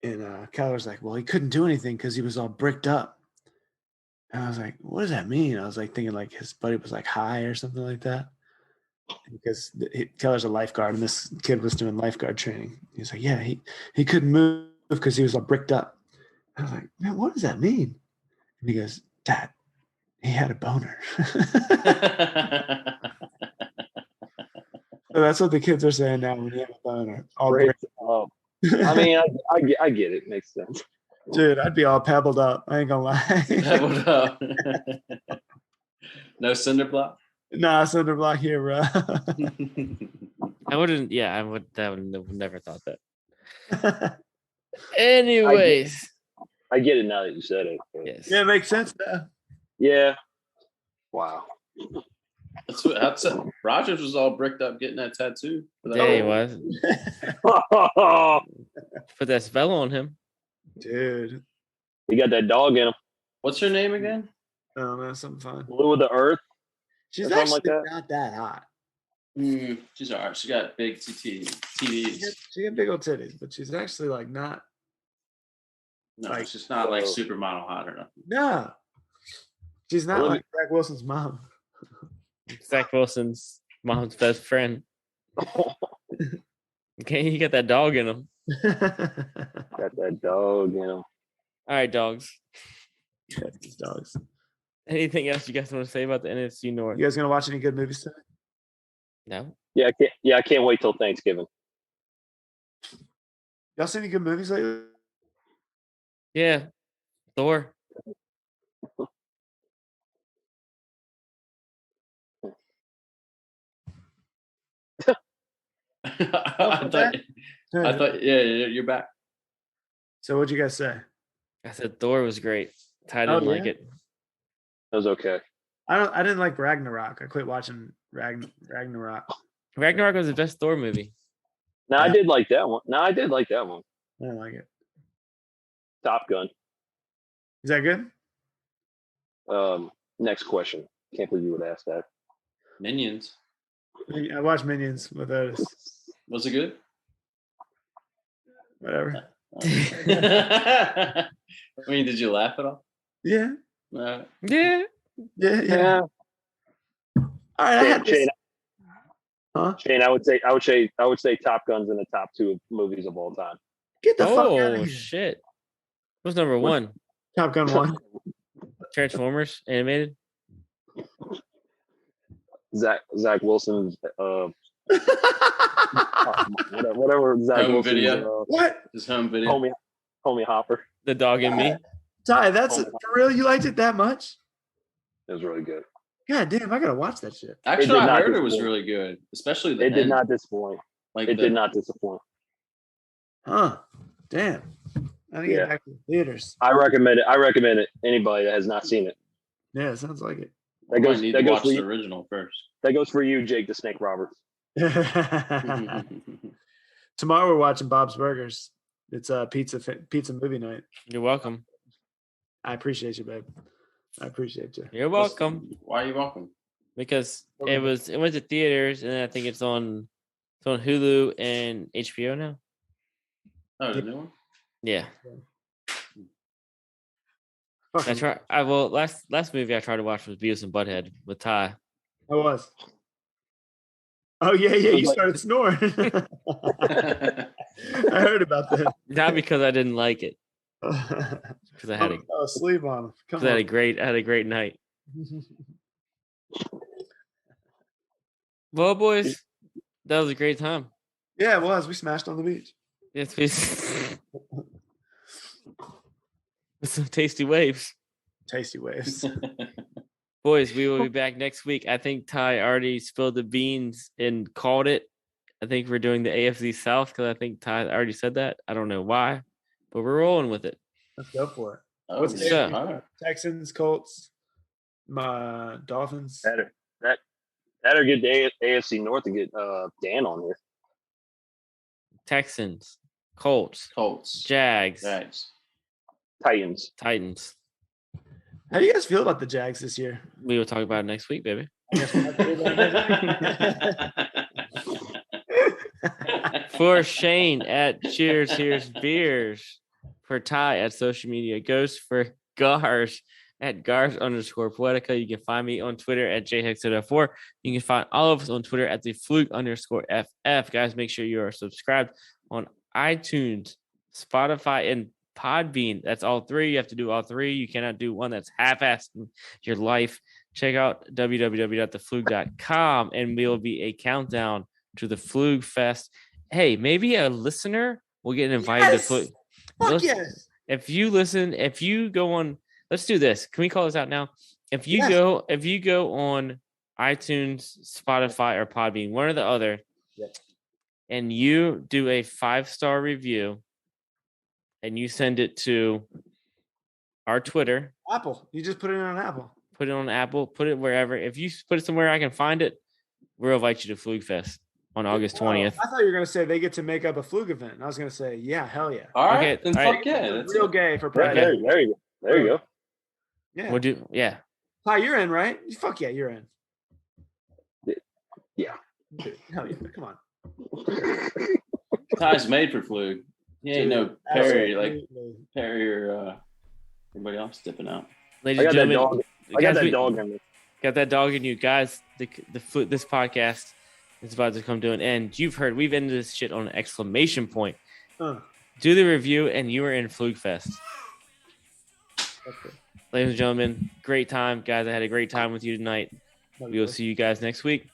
And Keller was like, well, he couldn't do anything because he was all bricked up. And I was like, what does that mean? I was like thinking like his buddy was like high or something like that. Because Keller's a lifeguard and this kid was doing lifeguard training. He's like, yeah, he couldn't move because he was all bricked up. I was like, man, what does that mean? And he goes, Dad, he had a boner. So that's what the kids are saying now when you have a boner. All bricked up. I mean, I get it. Makes sense. Dude, I'd be all pebbled up. I ain't gonna lie. Pebbled up. No cinder block? Nah, cinder block here, bro. I wouldn't. Yeah, I would. I would never thought that. Anyways, I get it now that you said it. Yes. Yeah, it makes sense now. Yeah. Wow. That's it. Rogers was all bricked up getting that tattoo. Yeah, he was. Put that spell on him. Dude. He got that dog in him. What's her name again? Oh man, something fun. Blue of the earth. She's or something actually like that. not that hot. She's all right. She got big TVs. She got big old titties, but she's actually like not. No, Like, it's just not like supermodel hot or nothing. No. She's not like Zach Wilson's mom. Zach Wilson's mom's best friend. Okay, he got that dog in him. Got that dog in him. All right, dogs. These dogs. Anything else you guys want to say about the NFC North? You guys gonna watch any good movies today? No. Yeah, I can't wait till Thanksgiving. Y'all seen any good movies lately? Yeah. Thor. I thought, yeah, you're back. So what'd you guys say? I said Thor was great. Ty didn't like it. That was okay. I didn't like Ragnarok. I quit watching Ragnarok. Ragnarok was the best Thor movie. No, I did like that one. I didn't like that one. I don't like it. Top Gun. Is that good? Next question. Can't believe you would ask that. Minions. I watched Minions with Otis. Was it good? Whatever. I mean, did you laugh at all? Yeah. Yeah. Yeah. All right. I had this. Shane, I would say Top Gun's in the top 2 movies of all time. Get the fuck out of Oh here. shit. What's number 1? Top Gun 1. Transformers animated. Zach Wilson's whatever Zach Home Wilson's video. What? His home video. Homie Hopper. The dog and me. Ty, that's for real? You liked it that much? It was really good. God damn, I gotta watch that shit. Actually, I heard it was disappoint. really good, especially the It end. did not disappoint. Like It did not disappoint. Huh. Damn. I think get back to the theaters. I recommend it. I recommend it. Anybody that has not seen it. Yeah, it sounds like it. That goes to watch the original first. That goes for you, Jake the Snake Roberts. Tomorrow we're watching Bob's Burgers. It's a pizza movie night. You're welcome. I appreciate you, babe. I appreciate you. You're welcome. Why are you welcome? Because it went to theaters, and I think it's on Hulu and HBO now. Oh, the new one? Yeah. Last movie I tried to watch was Beavis and Butthead with Ty. I was. Oh yeah, you started snoring. I heard about that. Not because I didn't like it. Because I had sleep on him. I had a great night. Well, boys, that was a great time. Yeah, it was. We smashed on the beach. Yes, we with some tasty waves. Tasty waves. Boys, we will be back next week. I think Ty already spilled the beans and called it. I think we're doing the AFC South because I think Ty already said that. I don't know why, but we're rolling with it. Let's go for it. Oh, What's the yeah. Texans, Colts, my Dolphins. Better get the AFC North to get Dan on here. Texans, Colts, Jags, Titans. How do you guys feel about the Jags this year? We will talk about it next week, baby. For Shane at Cheers Beers. For Ty at social media. Ghost for Gars at Gars_Poetica. You can find me on Twitter at JHex04. You can find all of us on Twitter at the Fluke_FF. Guys, make sure you are subscribed on iTunes, Spotify, and Podbean. That's all 3. You have to do all 3. You cannot do one that's half-assing your life. Check out www.thefluke.com, and we'll be a countdown to the Fluke Fest. Hey, maybe a listener will get invited to Fluke. Yes. If you go on, let's do this. Can we call this out now? If you go on iTunes, Spotify, or Podbean, one or the other, and you do a 5-star review, and you send it to our Twitter. Apple. You just put it on Apple. Put it on Apple. Put it wherever. If you put it somewhere I can find it, we'll invite you to Fluke Fest. on August Oh, 20th. I thought you were gonna say they get to make up a Flug event. And I was gonna say, yeah, hell yeah. All right, Okay, then all right. fuck yeah. That's Real it. gay for Yeah, Pride. there you go. There you go. Yeah. We'll do. Yeah. Ty, you're in, right? Fuck yeah, you're in. Yeah. Dude, hell yeah, come on. Ty's made for Flug. He ain't no Dude, Perry, like absolutely. Perry or everybody else dipping out. Ladies I and got that gentlemen, dog. I got guys, that we- dog in me. got that dog in you guys. This podcast is about to come to an end. You've heard we've ended this shit on an exclamation point. Huh. Do the review, and you are in Flugfest. Okay. Ladies and gentlemen, great time, guys. I had a great time with you tonight. We will see you guys next week.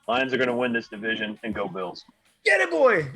Lions are going to win this division and go Bills. Get it, boy.